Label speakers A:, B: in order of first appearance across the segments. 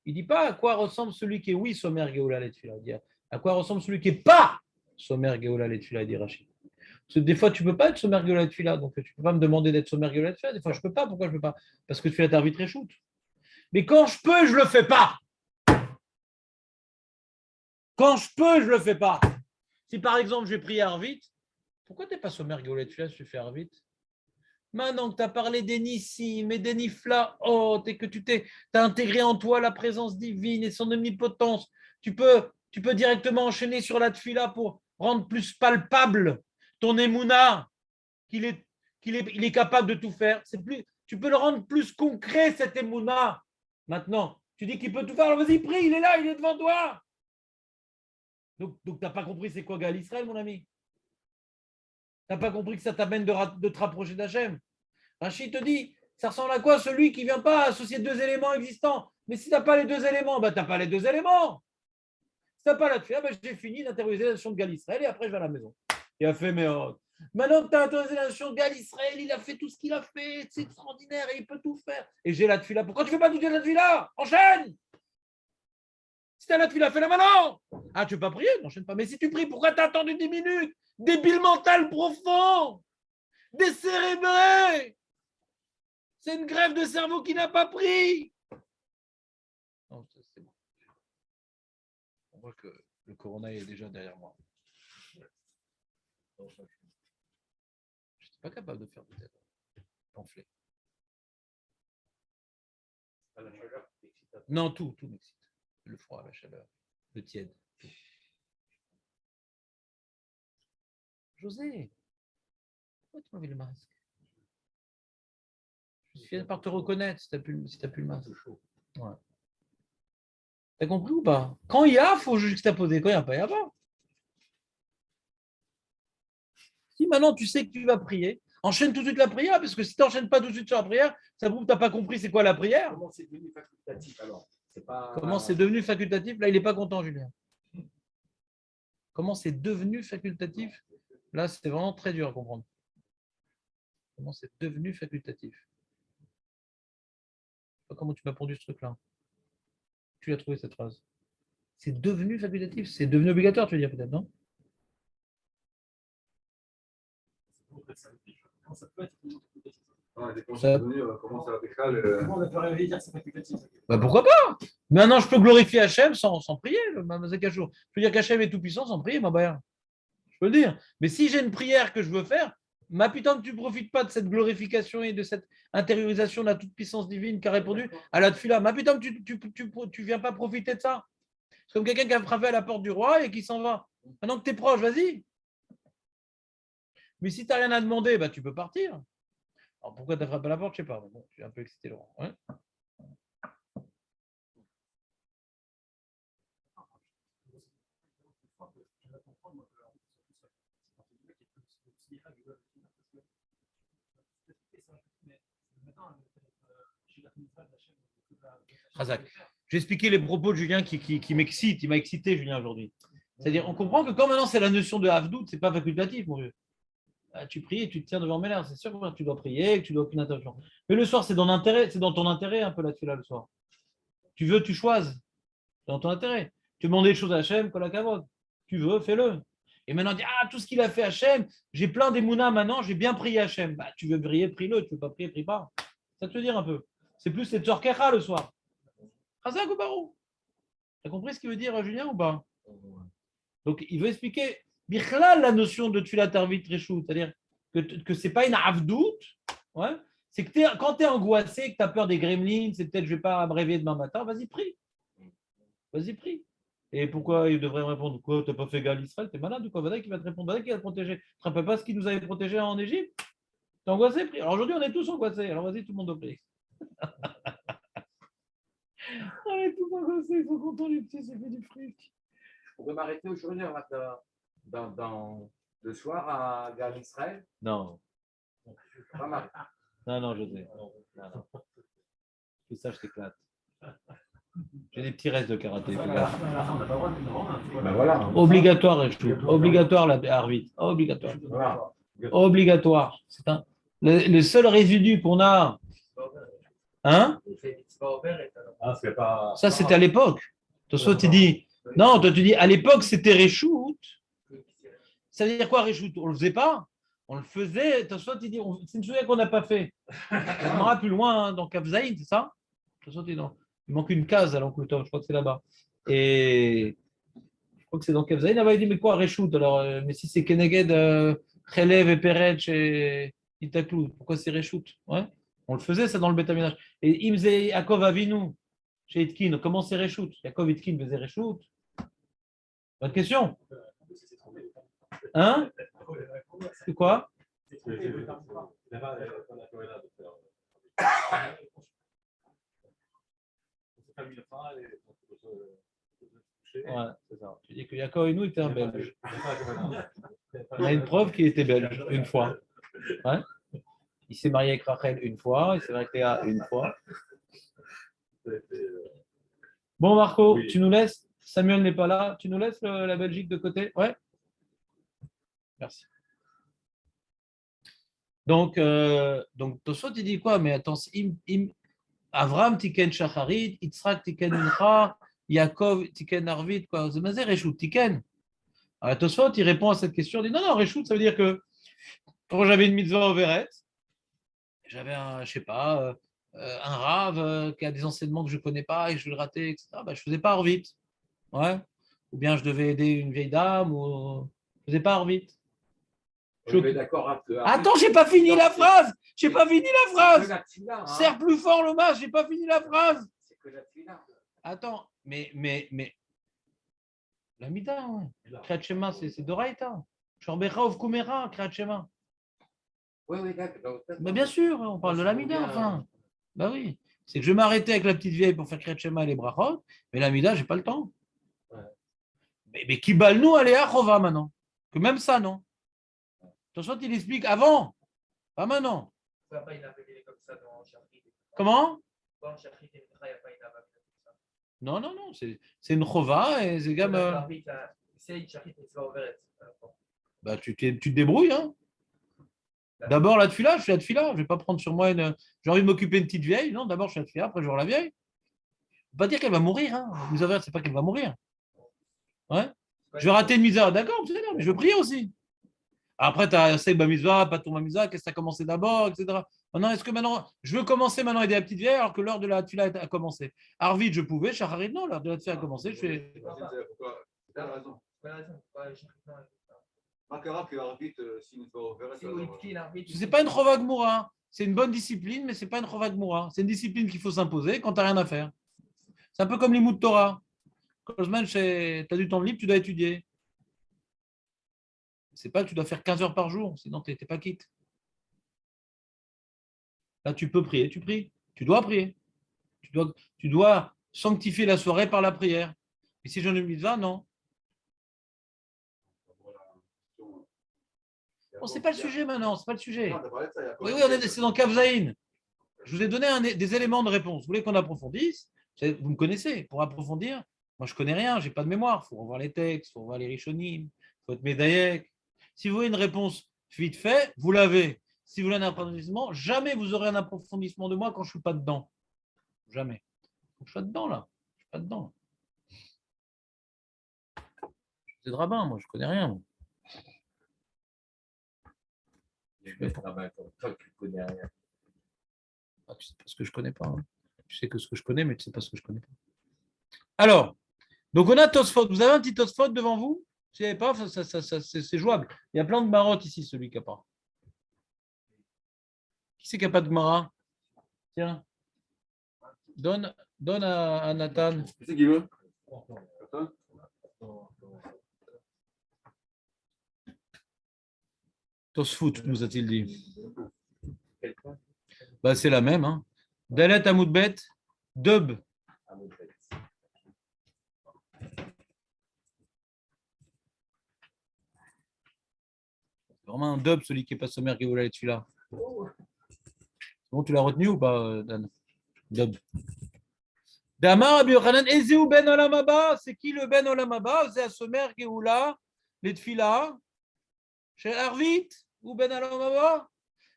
A: Il ne dit pas à quoi ressemble celui qui est oui, Somer Geoula Letfila. Il dit à quoi ressemble celui qui n'est pas Somer Geoula Letfila, il dit Rachid. Parce que des fois, tu ne peux pas être Somer Geoula Letfila, donc tu ne peux pas me demander d'être Somer Geoula Letfila. Des fois, je ne peux pas. Pourquoi je ne peux pas? Parce que tu fais la tarvit réchoute. Mais quand je peux, je ne le fais pas. Quand je peux, je ne le fais pas. Si par exemple, je vais prier Arvit, pourquoi tu n'es pas Somer Geoula Letfila si tu fais Arvit? Maintenant que tu as parlé des Nissim et des Niflaot et que tu as intégré en toi la présence divine et son omnipotence, tu peux directement enchaîner sur la tfila pour rendre plus palpable ton émouna, il est capable de tout faire. Tu peux le rendre plus concret, cet émouna. Maintenant, tu dis qu'il peut tout faire, alors vas-y, prie, il est là, il est devant toi. Donc tu n'as pas compris c'est quoi Gal Israël, mon ami. Tu n'as pas compris que ça t'amène de te rapprocher d'Hachem. Rachid te dit, ça ressemble à quoi celui qui ne vient pas associer deux éléments existants? Mais si tu n'as pas les deux éléments, tu n'as pas les deux éléments. Si tu n'as pas la tefila, j'ai fini d'intérioriser la notion de Gal Israël et après je vais à la maison. Il a fait mes ordres. Maintenant que tu as intériorisé la notion de Gal Israël, il a fait tout ce qu'il a fait, c'est extraordinaire et il peut tout faire. Et j'ai la tefila. Pourquoi tu ne fais pas tout de la tefila? Enchaîne! Si tu as la tefila, fais-la maintenant. Ah, tu ne veux pas prier? N'enchaîne pas. Mais si tu pries, pourquoi tu as attendu 10 minutes? Débile mental profond, décérébré. C'est une grève de cerveau qui n'a pas pris. Non, c'est bon. On voit que le corona est déjà derrière moi. Je n'étais pas capable de faire peut-être pamphlet. Non, tout m'excite. Le froid, la chaleur, le tiède. Tout. José, pourquoi tu m'as mis le masque? Je finis par te reconnaître si tu n'as plus le masque. Ouais. T'as compris ou pas? Quand il y a, il faut juxtaposer. Quand il n'y a pas, il n'y a pas. Si maintenant tu sais que tu vas prier, enchaîne tout de suite la prière, parce que si tu n'enchaînes pas tout de suite sur la prière, ça prouve que tu n'as pas compris c'est quoi la prière.
B: Comment c'est devenu facultatif alors?
A: Comment c'est devenu facultatif? Là, il n'est pas content, Julien. Comment c'est devenu facultatif? Là, c'était vraiment très dur à comprendre. Comment c'est devenu facultatif? Je ne sais pas comment tu m'as pondu ce truc-là. Tu l'as trouvé cette phrase? C'est devenu facultatif? C'est devenu obligatoire, tu veux dire peut-être, non?
B: Ça peut être facultatif.
C: Comment ça va pécher
B: Comment on peut réveiller dire que c'est facultatif?
A: Pourquoi pas? Maintenant, je peux glorifier Hachem sans prier. Je peux dire qu'Hachem est tout puissant sans prier, ma baïa. Je peux le dire. Mais si j'ai une prière que je veux faire, ma putain, tu ne profites pas de cette glorification et de cette intériorisation de la toute-puissance divine qui a répondu à la tefila. Ma putain, tu ne viens pas profiter de ça. C'est comme quelqu'un qui a frappé à la porte du roi et qui s'en va. Maintenant que tu es proche, vas-y. Mais si tu n'as rien à demander, tu peux partir. Alors pourquoi tu as frappé à la porte, je ne sais pas. Bon, je suis un peu excité, Laurent. Ouais. Razak. J'ai expliqué les propos de Julien qui m'excite. Il m'a excité, Julien, aujourd'hui. C'est-à-dire, on comprend que quand maintenant c'est la notion de Havdout, ce n'est pas facultatif, mon vieux. Tu pries et tu te tiens devant mes lèvres. C'est sûr que tu dois prier, que tu dois aucune intervention. Mais le soir, c'est dans ton intérêt un peu la tefila le soir. Tu veux, tu choisis. C'est dans ton intérêt. Tu demandes des choses à Hachem, la kavod. Tu veux, fais-le. Et maintenant, dis, tout ce qu'il a fait Hachem, j'ai plein d'émouna maintenant, j'ai bien prié Hachem. Tu veux prier, prie-le. Tu ne veux pas prier, prie pas. Ça te veut dire un peu. C'est plus cette tzorkecha le soir. Chazak ou barou? Tu as compris ce qu'il veut dire, Julien, ou pas? Donc, il veut expliquer bichlal la notion de tefila tarvit reshut, c'est-à-dire que ce n'est pas une avdout, ouais, c'est que quand tu es angoissé, que tu as peur des gremlins, c'est peut-être je ne vais pas me réveiller demain matin, vas-y, prie. Vas-y, prie. Et pourquoi il devrait me répondre? Quoi, tu n'as pas fait Gal Israël? Tu es malade ou quoi? Vas-y, qui va te répondre? Vas-y, qui va te protéger? Tu ne te rappelles pas ce qui nous avait protégés en Égypte? Tu es angoissé, prie. Alors aujourd'hui, on est tous angoissés. Alors vas-y, tout le monde doit prier. On est tous angoissés, ils sont contents, les petits, c'est fait du fric.
C: On peut m'arrêter aujourd'hui dans le soir à Gal Israël?
A: Non.
C: Pas mal.
A: Non, José. Non. Tout ça, je t'éclate. J'ai des petits restes de karaté.
C: Ben voilà.
A: Obligatoire, obligatoire la arbitre. Obligatoire.
C: Voilà.
A: Obligatoire. C'est le seul résidu qu'on a Hein?
B: Ah, c'est pas.
A: Ça, c'était à l'époque. Toi, tu dis, non, toi, tu dis, à l'époque, c'était Réchout. Ça veut dire quoi, Réchout? On ne le faisait pas. On le faisait. Toi, tu dis, c'est une chose qu'on n'a pas fait. On ira plus loin, hein, dans Kafzaïn, c'est ça? Toi, tu dis, non. Il manque une case à l'oncle Tom, je crois que c'est là-bas. Et je crois que c'est dans Kafzaïn. Là-bas, il dit, mais quoi, Réchout? Alors, mais si c'est Keneged, Khelev et Peretch et Itaklou, pourquoi c'est Réchout? Ouais. On le faisait, ça, dans le Bétaminage. Et Imze Yaakov Avinu, chez Itkin, comment c'est Réchout? Yaakov Itkin faisait Réchout? Bonne question. Hein? C'est quoi? Ouais, c'est ça. Tu dis que Yaakov Avinu était un Belge. On a une preuve qu'il était belge, une fois. Ouais. Il s'est marié avec Rachel une fois, il s'est marié avec Léa une fois. Bon, Marco, oui. Tu nous laisses. Samuel n'est pas là. Tu nous laisses la Belgique de côté? Ouais. Merci. Donc Tosfot, il dit quoi? Mais attends, Avram tiken shacharit, Yitzhak tiken mincha, Yaakov tiken arvit, quoi? C'est Réchout tiken. Alors Tosfot, il répond à cette question, il dit non, Réchout, ça veut dire que quand j'avais une mitzvah overet, j'avais un, je sais pas, un rave qui a des enseignements que je ne connais pas et je le ratais, etc. Ben, je ne faisais pas arvit. Ouais. Ou bien je devais aider une vieille dame, ou je ne faisais pas arvit. Attends, j'ai pas fini la phrase. J'ai pas fini la phrase. Serre plus fort le masque, j'ai pas fini la phrase. Attends, mais la mida, Kriyat Shema, c'est Doraïta. Shorbecha of Kumera, Kriyat Shema.
C: Oui, d'accord.
A: Bah, bien sûr, on parle de la mida, enfin. Bah oui. C'est que je m'arrêtais avec la petite vieille pour faire Kriyat Shema et les brachot, mais la mida, j'ai pas le temps. Mais qui balle nous aller à Chova maintenant? Que même ça, non? Attention, il explique avant, pas maintenant. Comment? Non, c'est une chova et c'est gamme. Bah, tu te débrouilles, hein. D'abord la tefila, je fais la tefila. Je vais pas prendre sur moi une. J'ai envie de m'occuper d'une petite vieille. Non, d'abord je fais la tefila, après je vois la vieille. Faut pas dire qu'elle va mourir, hein. Vous avez, c'est pas qu'elle va mourir. Ouais. Je vais rater une misa, d'accord, mais je veux prier aussi. Après, tu as Seib Bamizwa, pas ton Bamizwa, qu'est-ce que tu as commencé d'abord, etc. Maintenant, est-ce que maintenant, je veux commencer maintenant à aider la petite vieille alors que l'heure de la tefila a commencé? Arvid, je pouvais, Shacharit, non, l'heure de la tefila a commencé. Je fais.
B: Tu as raison. Makara que Arvit, si nous faut ouvrir.
A: C'est pas une Chova Gmoura. C'est une bonne discipline, mais c'est pas une Chova Gmoura. C'est une discipline qu'il faut s'imposer quand tu n'as rien à faire. C'est un peu comme l'imout Torah. Quand tu as du temps libre, tu dois étudier. C'est pas que tu dois faire 15 heures par jour, sinon tu n'es pas quitte. Là, tu peux prier, tu pries. Tu dois prier. Tu dois sanctifier la soirée par la prière. Et si j'en ai mis ça, non. Bon, c'est pas le sujet maintenant, c'est pas le sujet. Oui, c'est dans Kafzaïn. Je vous ai donné des éléments de réponse. Vous voulez qu'on approfondisse? Vous me connaissez. Pour approfondir, moi je connais rien, j'ai pas de mémoire. Il faut revoir les textes, il faut revoir les rishonim, il faut être médaillek. Si vous voulez une réponse vite fait, vous l'avez. Si vous voulez un approfondissement, jamais vous aurez un approfondissement de moi quand je ne suis pas dedans. Jamais. Je suis pas dedans là. Je suis pas dedans. C'est de rabbin, moi, je connais rien. Moi.
C: Toi, tu connais rien.
A: Ah, tu sais pas ce que je connais pas. Hein. Tu sais que ce que je connais, mais tu sais pas ce que je connais pas. Alors, donc on a Tosfot. Vous avez un petit Tosfot devant vous? Si vous n'avez pas, c'est jouable. Il y a plein de marottes ici, celui qui n'a pas. Qui c'est qui n'a pas de Gemara? Tiens. Donne à Nathan.
B: Qui c'est qui veut?
A: Tosfot, nous a-t-il dit. Bah, c'est la même. Hein. Dalet Amoudbet, Dub. C'est vraiment un dub, celui qui n'est pas sommaire qui voulait aller celui-là. Bon, tu l'as retenu ou pas, Dan? Dub. Damar Rabbi Yochanan, Ezeu Ben Olam Haba. C'est qui le Ben Olam Haba? C'est Assomer Geoula, les Tfila, chez Arvit ou Ben Olam Haba?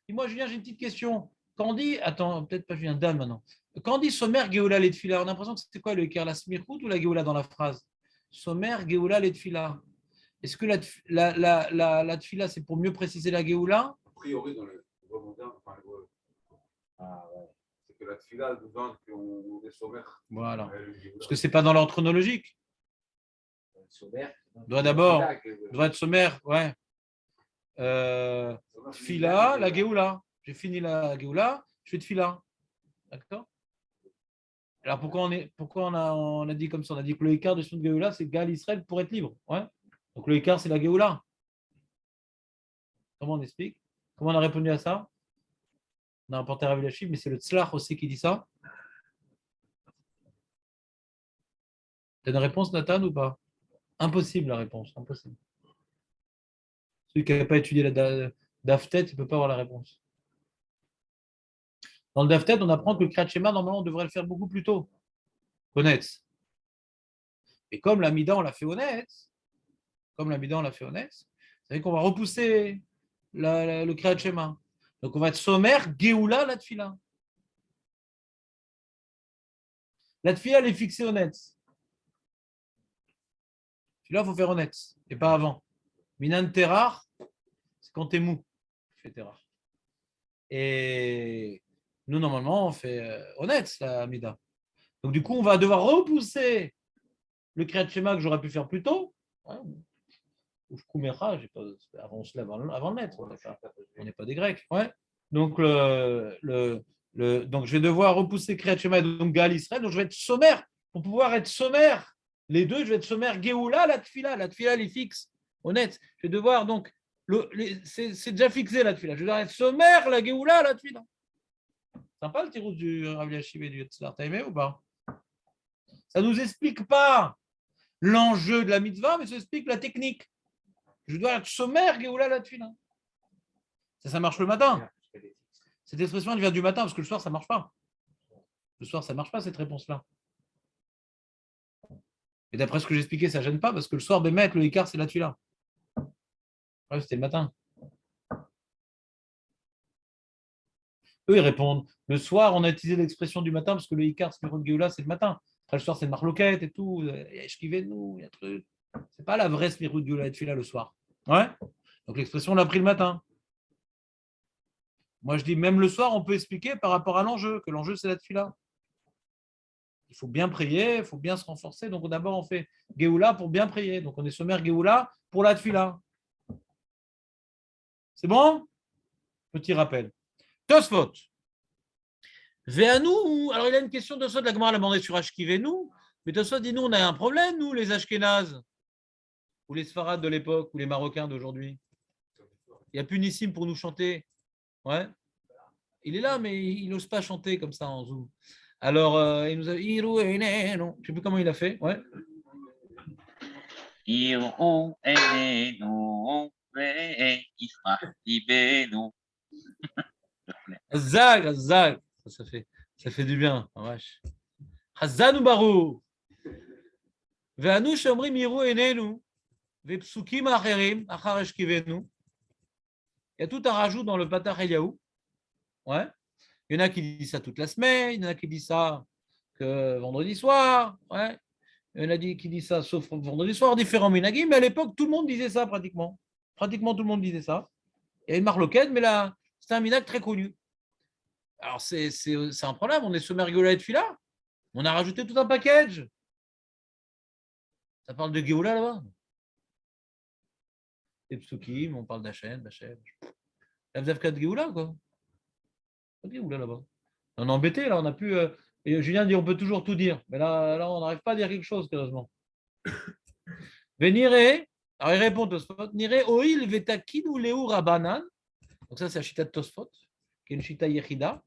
A: Et moi, Julien, j'ai une petite question. quand on dit, attends, peut-être pas Julien, Dan maintenant. Quand on dit Somer, Géoula, les Tfila, on a l'impression que c'était quoi le Iker, la Smirhout ou la Géoula dans la phrase? Somer, Géoula, les Tfila. Est-ce que la Tfila, c'est pour mieux préciser la Géoula?
B: A priori, dans le moderne, c'est que la tfila demande qu'on est sommaire.
A: Voilà. Parce que c'est pas dans l'ordre chronologique. Doit d'abord, doit être sommaire, ouais. Tfila, la Géoula. J'ai fini la Géoula, je fais Tfila. D'accord? Alors pourquoi on a dit comme ça? On a dit que le écart de Shon Géoula, c'est Gal Israël pour être libre. Ouais. Donc le écart, c'est la Géoula. Comment on explique? Comment on a répondu à ça? On a rapporté Rav Eliashiv, mais c'est le Tzlach aussi qui dit ça. T'as une réponse, Nathan, ou pas? Impossible la réponse, impossible. Celui qui n'a pas étudié la Daftet, il ne peut pas avoir la réponse. Dans le Daftet, on apprend que le Kriyat Shema, normalement, on devrait le faire beaucoup plus tôt. Honnête. Et comme la Mida, on l'a fait honnête, vous savez qu'on va repousser le Kriyat Shema. Donc, on va être sommaire, Géoula, la Tfila. La Tfila, elle est fixée honnête. Celui-là, il faut faire honnête, et pas avant. Minan Terar, c'est quand t'es mou. Tu fais Terar. Et nous, normalement, on fait honnête, la Mida. Donc, du coup, on va devoir repousser le Kriyat Shema que j'aurais pu faire plus tôt. Ou Kumecha, avant on se lève avant le maître. On n'est pas des Grecs. Ouais. Donc, donc, je vais devoir repousser Kriyat Shema et donc Gal Israël. Donc, je vais être sommaire. Pour pouvoir être sommaire, les deux, je vais être sommaire Géoula, la Tfila. La Tfila, elle est fixe. Honnête. Je vais devoir donc. C'est déjà fixé la Tfila. Je vais devoir être sommaire, la Géoula, la Tfila. Sympa le tirous du Rav Eliashiv et du Yetzlar. T'as aimé ou pas? Ça ne nous explique pas l'enjeu de la mitzvah, mais ça explique la technique. Je dois être sommaire, Géoula, la Tfila. Ça marche le matin. Cette expression, elle vient du matin, parce que le soir, ça ne marche pas. Le soir, ça ne marche pas, cette réponse-là. Et d'après ce que j'ai expliqué, ça ne gêne pas, parce que le soir, Bémet, le Icar, c'est la Tfila. Ouais, c'était le matin. Eux, ils répondent. Le soir, on a utilisé l'expression du matin, parce que le Icar, Smirot Géoula, c'est le matin. Après, le soir, c'est le marloquette et tout. Il y a Eshkivenu, il y a truc. C'est pas la vraie Smirot Géoula et Tfila le soir. Ouais. Donc l'expression, on l'a pris le matin. Moi, je dis, même le soir, on peut expliquer par rapport à l'enjeu, que l'enjeu, c'est la Tfila. Il faut bien prier, il faut bien se renforcer. Donc, d'abord, on fait Géoula pour bien prier. Donc, on est sommaire Géoula pour la Tfila. C'est bon? Petit rappel. Tosfot. Veanou. Alors, il a une question de Tosfot. La Gemara l'a demandé sur Ashkivenu. Mais Tosfot dit, nous, on a un problème, nous, les Ashkénazes, ou les Sfarades de l'époque, ou les Marocains d'aujourd'hui. Il n'y a plus Nissim pour nous chanter. Ouais. Il est là, mais il n'ose pas chanter comme ça en Zoom. Alors, il nous a dit, je ne sais plus comment il a fait. Ouais. Zag, Zag. Ça fait du bien. Hazanu Barou. Ve'anu shomrim yiru enenu. Ve'psukim acherim achar eshkivenu. Il y a tout un rajout dans le Patach Eliaou. Ouais. Il y en a qui disent ça toute la semaine, il y en a qui disent ça que vendredi soir. Ouais. Il y en a qui disent ça sauf vendredi soir, différents minagim, mais à l'époque, tout le monde disait ça pratiquement. Pratiquement tout le monde disait ça. Il y a une marloquette, mais là, c'est un minag très connu. Alors, c'est un problème. On est sur Mergola et Tfila. On a rajouté tout un package. Ça parle de Géoula là-bas. Et Psukim, on parle d'Hachem. La Vzavka de Géoula, quoi. Pas de Géoula là-bas. On est embêté, là. On a pu. Et Julien dit on peut toujours tout dire. Mais là on n'arrive pas à dire quelque chose, heureusement. Venire. Alors, il répond Tosfot. Nire oil vetakinu leu rabanan. Donc, ça, c'est la chita de Tosfot, qui est une chita yechida.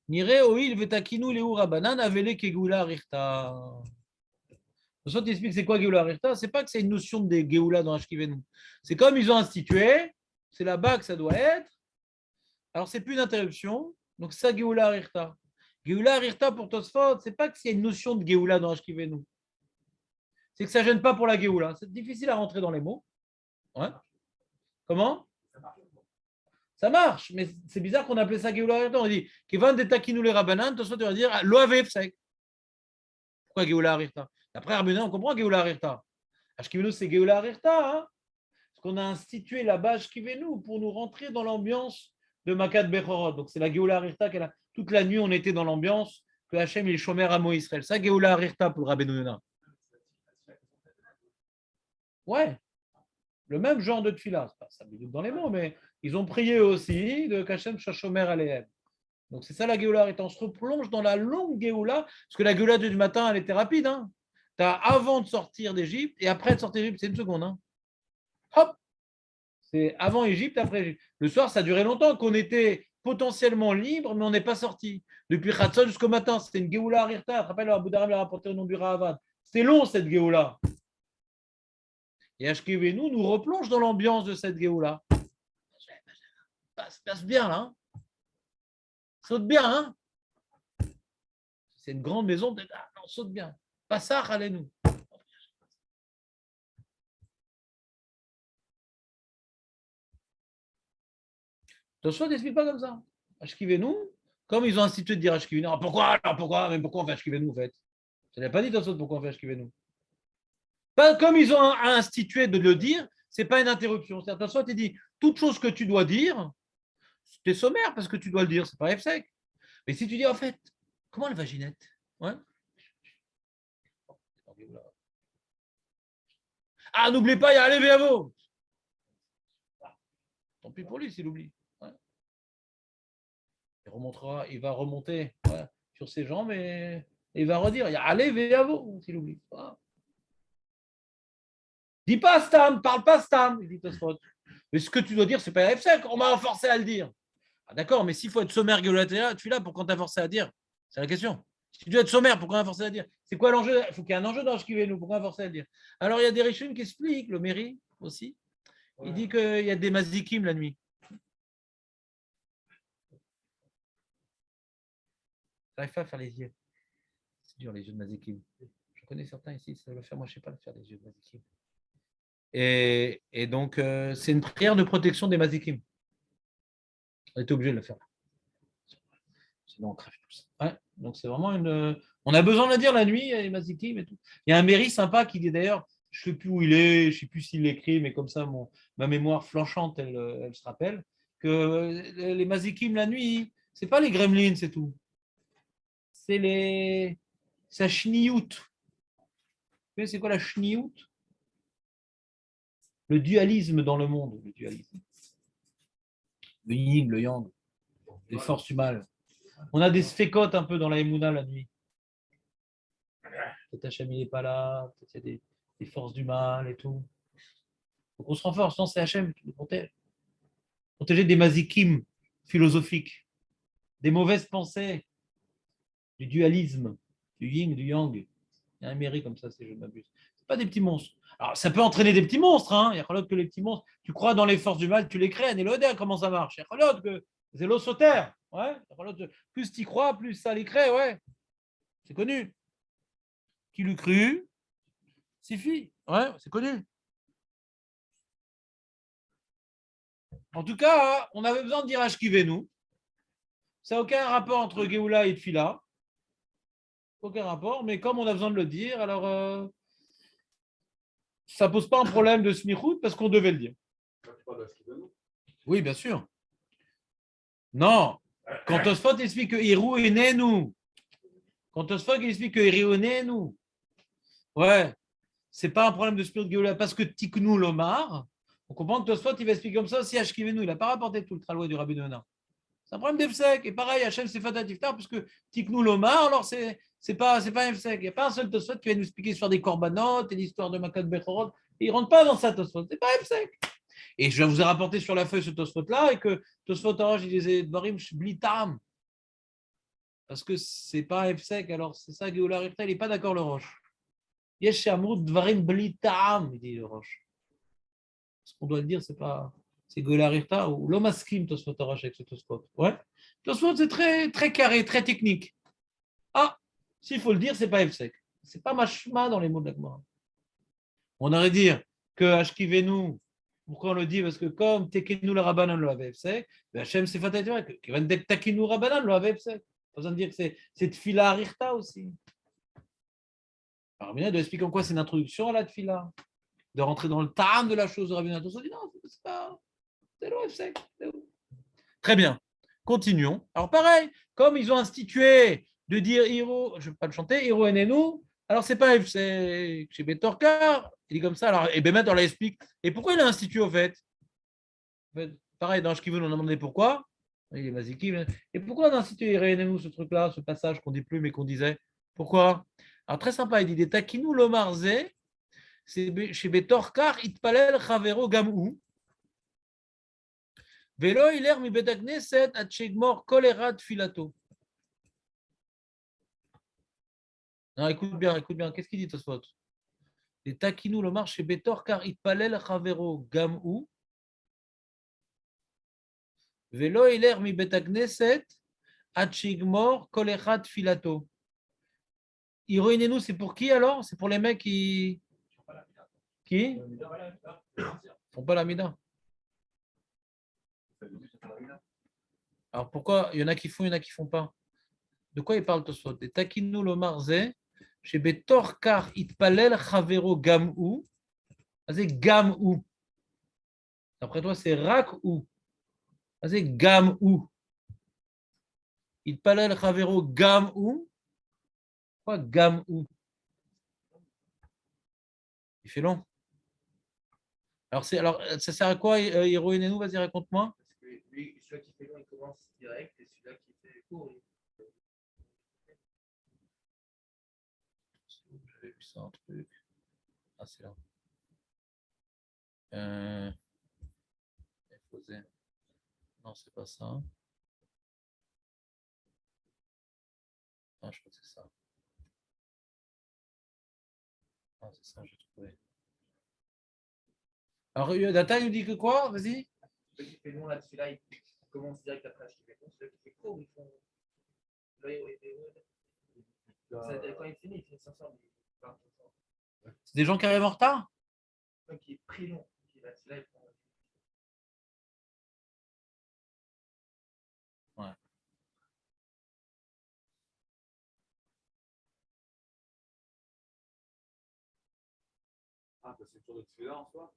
A: Nire oil vetakinu leu rabanan avele kegoula richta. Tosfot explique c'est quoi Géoula richta. C'est pas que c'est une notion de Géoula dans Ashkivenu. C'est comme ils ont institué, c'est là-bas que ça doit être. Alors, c'est plus une interruption. Donc, ça, Géoula richta. Géoula richta pour Tosfot, c'est pas que c'est une notion de Géoula dans Ashkivenu. C'est que ça ne gêne pas pour la Géoula. C'est difficile à rentrer dans les mots. Ouais. Comment? Ça marche, mais c'est bizarre qu'on appelait ça Géoula Arirta. On dit Kevan de Takinu le Rabanan, Tosfot va dire Lo Hefsek. Pourquoi Géoula Arirta? Après Rabbeinu, on comprend Géoula Arirta. Ashkivenu, c'est Géoula Arirta. Hein, parce qu'on a institué là-bas Ashkivenu pour nous rentrer dans l'ambiance de Makat Bechorot. Donc c'est la Géoula Arirta qu'elle a. Toute la nuit, on était dans l'ambiance que Hachem il est Shomer Amo Israël. Ça, Géoula Arirta pour le Rabbeinu Yonah. Ouais, le même genre de tefila. C'est pas ça dans les mots, mais ils ont prié aussi de Hachem Shomer Alehem. Donc c'est ça la Géoula Arirta. On se replonge dans la longue Géoula, parce que la Géoula du matin, elle était rapide. Hein. Tu as avant de sortir d'Égypte et après de sortir d'Égypte, c'est une seconde. Hein. Hop, c'est avant Égypte, après Égypte. Le soir, ça a duré longtemps qu'on était potentiellement libre, mais on n'est pas sorti. Depuis Khatson jusqu'au matin, c'était une Géoula Arirta. Tu te rappelles, Abu Dharam l'a rapporté au nom du Rahavad. C'était long cette Géoula. Et Ashkevenu nous replonge dans l'ambiance de cette Géoula. Passe bien là. Hein. Saute bien. Hein. C'est une grande maison. Ah, non, saute bien. Passar, allez-nous. Tosfot n'explique pas comme ça. Ashkivenu, comme ils ont institué de dire Ashkivenu, alors pourquoi on fait Ashkivenu en fait? Ça n'a pas dit Tosfot pourquoi on fait Ashkivenu. Pas comme ils ont institué de le dire, c'est pas une interruption. C'est Tosfot il dit toute chose que tu dois dire, c'est sommaire parce que tu dois le dire, c'est pas F-sec. Mais si tu dis en fait, comment la vaginette? Ouais. Ah, n'oubliez pas, il y a Allez Véavo. Tant pis pour lui s'il oublie. Ouais. Il va remonter sur ses jambes et il va redire il y a Allez Véavo s'il oublie. Ouais. Dis pas Stam, parle pas Stam, il dit Tosfot. Mais ce que tu dois dire, c'est pas F5, on m'a forcé à le dire. Ah, d'accord, mais s'il faut être sommaire Géolatria, tu es là pour quand tu as forcé à dire. C'est la question. Si tu dois être sommaire, pourquoi on a forcé à dire? C'est quoi l'enjeu? Il faut qu'il y ait un enjeu dans Ashkivenu, pourquoi on a forcé à le dire? Alors il y a des Rishonim qui expliquent, le mairie aussi. Il dit qu'il y a des mazikim la nuit. J'arrive pas à faire les yeux. C'est dur les yeux de mazikim. Je connais certains ici, ça va faire, moi je ne sais pas faire les yeux de mazikim. Et donc c'est une prière de protection des mazikim. On était obligé de le faire. Sinon on crève tous. Ouais, donc c'est vraiment une. On a besoin de le dire la nuit, les mazikim et tout. Il y a un mairie sympa qui dit d'ailleurs, je ne sais plus où il est, je ne sais plus s'il l'écrit, mais comme ça ma mémoire flanchante, elle se rappelle, que les mazikim la nuit, c'est pas les gremlins, c'est tout. C'est les. C'est la chniout. C'est quoi la chniout? Le dualisme dans le monde, le dualisme. Le yin, le yang, les forces du mal. On a des sphécotes un peu dans la Emouna la nuit. Peut-être Hachem il n'est pas là, peut-être il y a des forces du mal et tout. Donc on se renforce, non, c'est Hachem qui nous protège. Protéger des mazikim philosophiques, des mauvaises pensées, du dualisme, du yin, du yang. Il y a un mérite comme ça, si je ne m'abuse. Ce pas des petits monstres. Alors, ça peut entraîner des petits monstres. Hein. Il y a que les petits monstres. Tu crois dans les forces du mal, tu les crées. Et comment ça marche? Il y a que c'est l'eau sauterre. Ouais. Plus tu y crois, plus ça les crée. Ouais. C'est connu. Qui l'eût cru? Suffit. Ouais, c'est connu. En tout cas, on avait besoin de dire Ashkivenu. Ça n'a aucun rapport entre Géoula et Tfila. Aucun rapport, mais comme on a besoin de le dire, alors ça ne pose pas un problème de smichout parce qu'on devait le dire. Oui, bien sûr. Non, quand Tosfot explique que Hirou est né nous, quand Tosfot explique que Hirou est né nous, ouais, c'est pas un problème de spirit Géoula parce que Tiknou Lomar, on comprend que Tosfot il va expliquer comme ça si Ashkivenu, il n'a pas rapporté tout le tralois du Rabbi Nona. C'est un problème d'Efsek. Et pareil, Hachem c'est fatatif tard, puisque Tiknou Lomar, alors c'est pas Efsek. Il n'y a pas un seul Tosfot qui va nous expliquer sur des corbanotes et l'histoire de Makat Bechorot. Il ne rentre pas dans ça, Tosfot. C'est pas Efsek. Et je vous ai rapporté sur la feuille ce Tosfot-là, et que Tosfot Arash, il disait Dvarim Shblitam. Parce que c'est pas Efsek. Alors c'est ça, Géoula Rifta, il n'est pas d'accord, le Roche. Yesh Amrut Dvarim Blitam, il dit le Roche. Ce qu'on doit le dire, c'est pas. C'est Géoula Rifta ou l'Omaskim Tosfot Arash avec ce Tosfot. Ouais. Tosfot, c'est très, très carré, très technique. Ah, s'il faut le dire, c'est pas Efsek. C'est pas machma dans les mots de la Gemara. On aurait dire que Ashkivenu, Pourquoi on le dit? Parce que comme Tekenu le Rabbanan le AVFC, Hachem c'est fatal, qui va dire Tekenu Rabbanan le AVFC. Pas besoin de dire que c'est Tfila Arirta aussi. Alors, Rabbi doit expliquer en quoi c'est une introduction à la Tfila, de rentrer dans le tam de la chose de Rabbi Nathan. On dit non, c'est pas. C'est l'OFC. Très bien. Continuons. Alors, pareil, comme ils ont institué de dire Hiro, je ne vais pas le chanter, Hiro Enenu, alors c'est pas FC chez Betorkar, il dit comme ça. Alors, et Bémet, on l'explique. Et pourquoi il a institué au fait? Pareil, dans Shkivun, on a demandé pourquoi. Il est Maziki. Et pourquoi on a institué Hiro Enenu, ce truc-là, ce passage qu'on dit plus, mais qu'on disait? Pourquoi? Alors, très sympa, il dit des Takinu Lomarze, c'est chez Betorkar, Itpalel Chavero Gamou. Velo iler mi bet hakneset ad shegmor kol erad filato. Non, écoute bien. Qu'est-ce qu'il dit, Tosfot? Les takinu le marche betor car itpalel chavero gamou. Velo iler mi bet hakneset ad shegmor kol erad filato. Iroinez-nous, c'est pour qui alors? C'est pour les mecs qui font pas la mida. Alors pourquoi il y en a qui font, il y en a qui font pas? De quoi il parle Tosfot? Des takinu le marze chez betor car itpalel chavero gamou. C'est gamou. D'après toi, c'est rak ou? C'est gamou. Itpalel chavero gamou. Quoi gamou? Il fait long. Alors ça sert à quoi, Hiroinenu? Vas-y, raconte-moi.
C: Parce que lui, celui qui fait long, il commence direct, et celui-là qui fait court,
A: J'avais vu ça, un truc. Ah, c'est là. Non, c'est pas ça. Non, je crois que c'est ça. Non, c'est ça, j'ai trouvé. Alors, Data nous dit que quoi? Vas-y.
C: celui qui fait long là-dessus, là, il commence direct après celui qui fait long, celui qui fait court, ils font. Là, quand il finit 500.
A: C'est des gens qui arrivent en retard?
C: Donc, il est pris long. Là, il prend.
A: Ouais.
B: Ah, c'est une sorte de tefila en soi.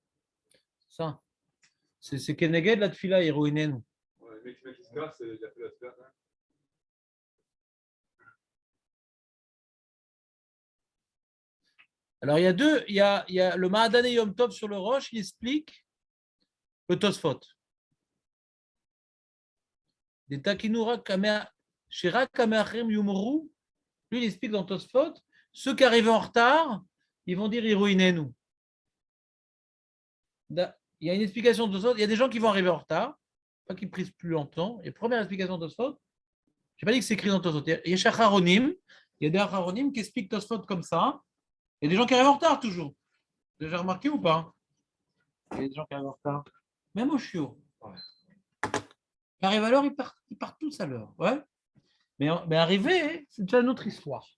A: Ça. C'est Keneged la tfila, Hiroinenu.
B: Ouais, le mec qui se casse, il a fait la tefila. Hein.
A: Alors, il y a deux. Il y a le Mahadane Yom Tov sur le roche, il explique le Tosfot. Des Takinura Shira Kameachrim Yumru, lui, il explique dans Tosfot, ceux qui arrivent en retard, ils vont dire Hiroinenu. Il y a une explication de Tosfot, il y a des gens qui vont arriver en retard, pas qui prisent plus longtemps. Et première explication de Tosfot, je n'ai pas dit que c'est écrit dans Tosfot, il y a Shacharonim, il y a des Acharonim qui expliquent Tosfot comme ça. Il y a des gens qui arrivent en retard toujours. Vous avez déjà remarqué ou pas? Il y a des gens qui arrivent en retard. Même au chiot. Ouais. Ils arrivent à l'heure, ils partent tous à l'heure. Ouais. Mais arriver, c'est déjà une autre histoire.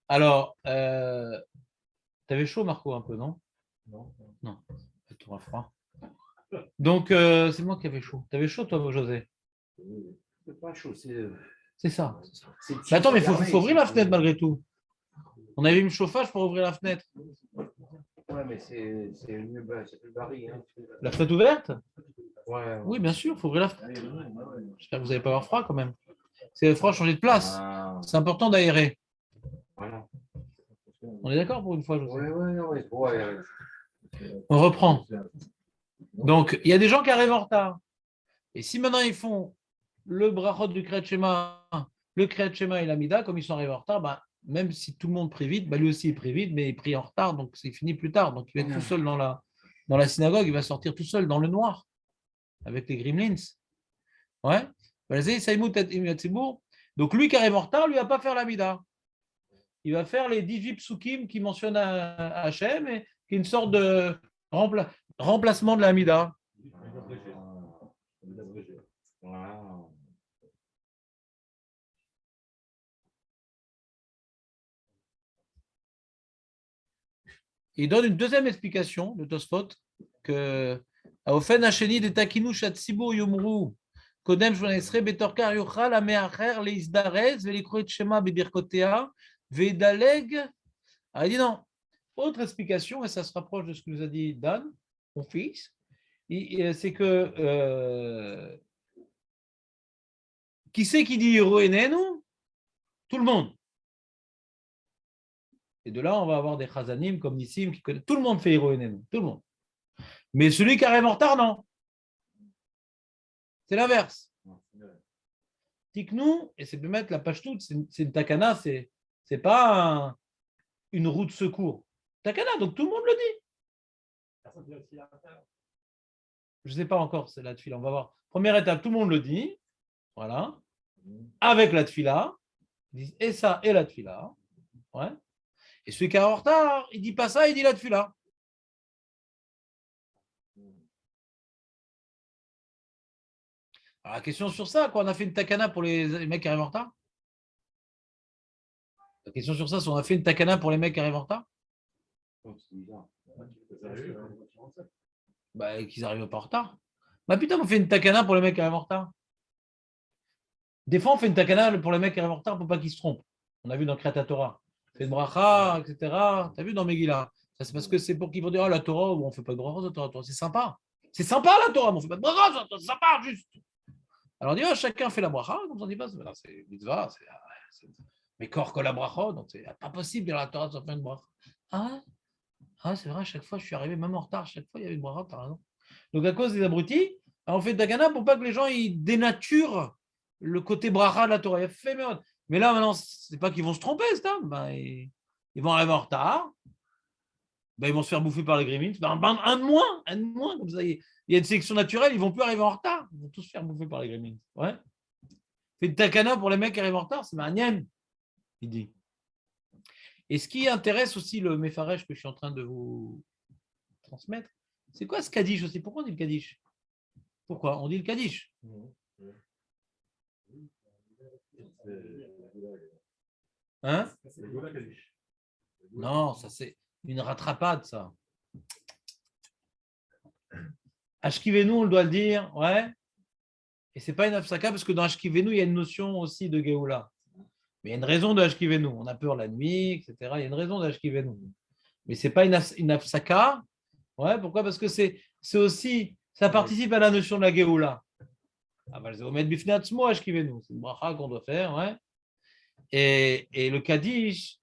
A: Alors, t'avais chaud, Marco, un peu, non? Non. Tu auras froid. Donc, c'est moi qui avais chaud. T'avais chaud, toi, José?
C: C'est pas chaud,
A: c'est ça. Mais attends, mais il faut ouvrir la fenêtre malgré tout. On avait mis le chauffage pour ouvrir la fenêtre.
C: Ouais, mais c'est plus baril. Hein.
A: La fenêtre ouverte?
C: Ouais.
A: Oui, bien sûr, il faut ouvrir la fenêtre. J'espère que vous n'allez pas avoir froid quand même. C'est froid, changer de place. C'est important d'aérer.
C: Voilà.
A: On est d'accord pour une fois, José?
C: Ouais.
A: On reprend. Donc, il y a des gens qui arrivent en retard. Et si maintenant ils font le brachot du Kriyat Shema, le Kriyat Shema et l'Amida, comme ils sont arrivés en retard, bah, même si tout le monde prie vite, bah, lui aussi il prie vite, mais il prie en retard, donc c'est fini plus tard. Donc il va être tout seul dans la synagogue, il va sortir tout seul dans le noir, avec les gremlins. Ouais. Donc lui qui arrive en retard, lui ne va pas faire l'Amida. Il va faire les 18 psukim qui mentionnent Hachem, et qui est une sorte de remplacement de l'Amida. Il donne une deuxième explication, le Tosfot, que Aofen Hasheni de Takinu Shatsibo Yomru, Kodem Shvanesre Betorkar Yochal Ameacher Leisdarez, Velikroet Shema Bebirkotea, Vedaleg. Alors il dit non. Autre explication, et ça se rapproche de ce que nous a dit Dan, mon fils, c'est que qui c'est qui dit Hiroenenu? Tout le monde. Et de là, on va avoir des chazanim comme Nissim qui connaissent. Tout le monde fait Hiroenenu, tout le monde. Mais celui qui arrive en retard, non. C'est l'inverse. Tiknou, et c'est de mettre la page toute, c'est une takana, c'est pas une roue de secours. Takana, donc tout le monde le dit. Je ne sais pas encore, c'est la tefila, on va voir. Première étape, tout le monde le dit, voilà, avec la tefila, ils disent et ça et la tefila, ouais. Et celui qui est en retard, il dit pas ça, il dit la tefila. Alors la question sur ça, quoi, on a fait une takana pour les mecs qui arrivent en retard. La question sur ça, c'est on a fait une takana pour les mecs qui arrivent en retard. Bah, qu'ils arrivent pas en retard. Bah putain, on fait une takana pour les mecs qui arrivent en retard. Des fois, on fait une takana pour les mecs qui arrivent en retard pour pas qu'ils se trompent. On a vu dans Kriyat Torah. Fait une bracha, etc. Tu as vu dans Megillah. Ça, c'est parce que c'est pour qu'ils vont dire, ah, la Torah, on ne fait pas de bracha, la Torah. C'est sympa. C'est sympa la Torah, mais on ne fait pas de bracha, c'est sympa, juste. Alors on dit, ah, chacun fait la bracha, comme ça on dit pas, c'est mitzvah, mais corps que la bracha, donc c'est pas possible de la Torah sans faire une bracha. Ah, c'est vrai, à chaque fois, je suis arrivé même en retard, à chaque fois, il y avait une bracha, t'as raison. Donc à cause des abrutis, on fait takana pour pas que les gens ils dénaturent le côté bracha de la Torah. Mais là, maintenant, c'est pas qu'ils vont se tromper, c'est ben, ils vont arriver en retard, ben, ils vont se faire bouffer par les grémines. Ben, un de moins, comme ça. Il y a une sélection naturelle, ils vont plus arriver en retard. Ils vont tous se faire bouffer par les grémines. Ouais. Fait de takana pour les mecs qui arrivent en retard, c'est manienne, il dit. Et ce qui intéresse aussi le Mefaresh que je suis en train de vous transmettre, c'est quoi ce Kaddish aussi? Pourquoi on dit le Kaddish? Pourquoi on dit le Kaddish? Hein? Non, ça c'est une rattrapade, ça. Ashkivenu, on doit le dire, ouais. Et c'est pas une afsaka parce que dans Ashkivenu, il y a une notion aussi de Géoula. Mais il y a une raison de Ashkivenu. On a peur la nuit, etc. Il y a une raison de Ashkivenu. Mais c'est pas une afsaka. Ouais, pourquoi? Parce que c'est aussi, ça participe à la notion de la Géoula. C'est une bracha qu'on doit faire, ouais. Et le Kaddish,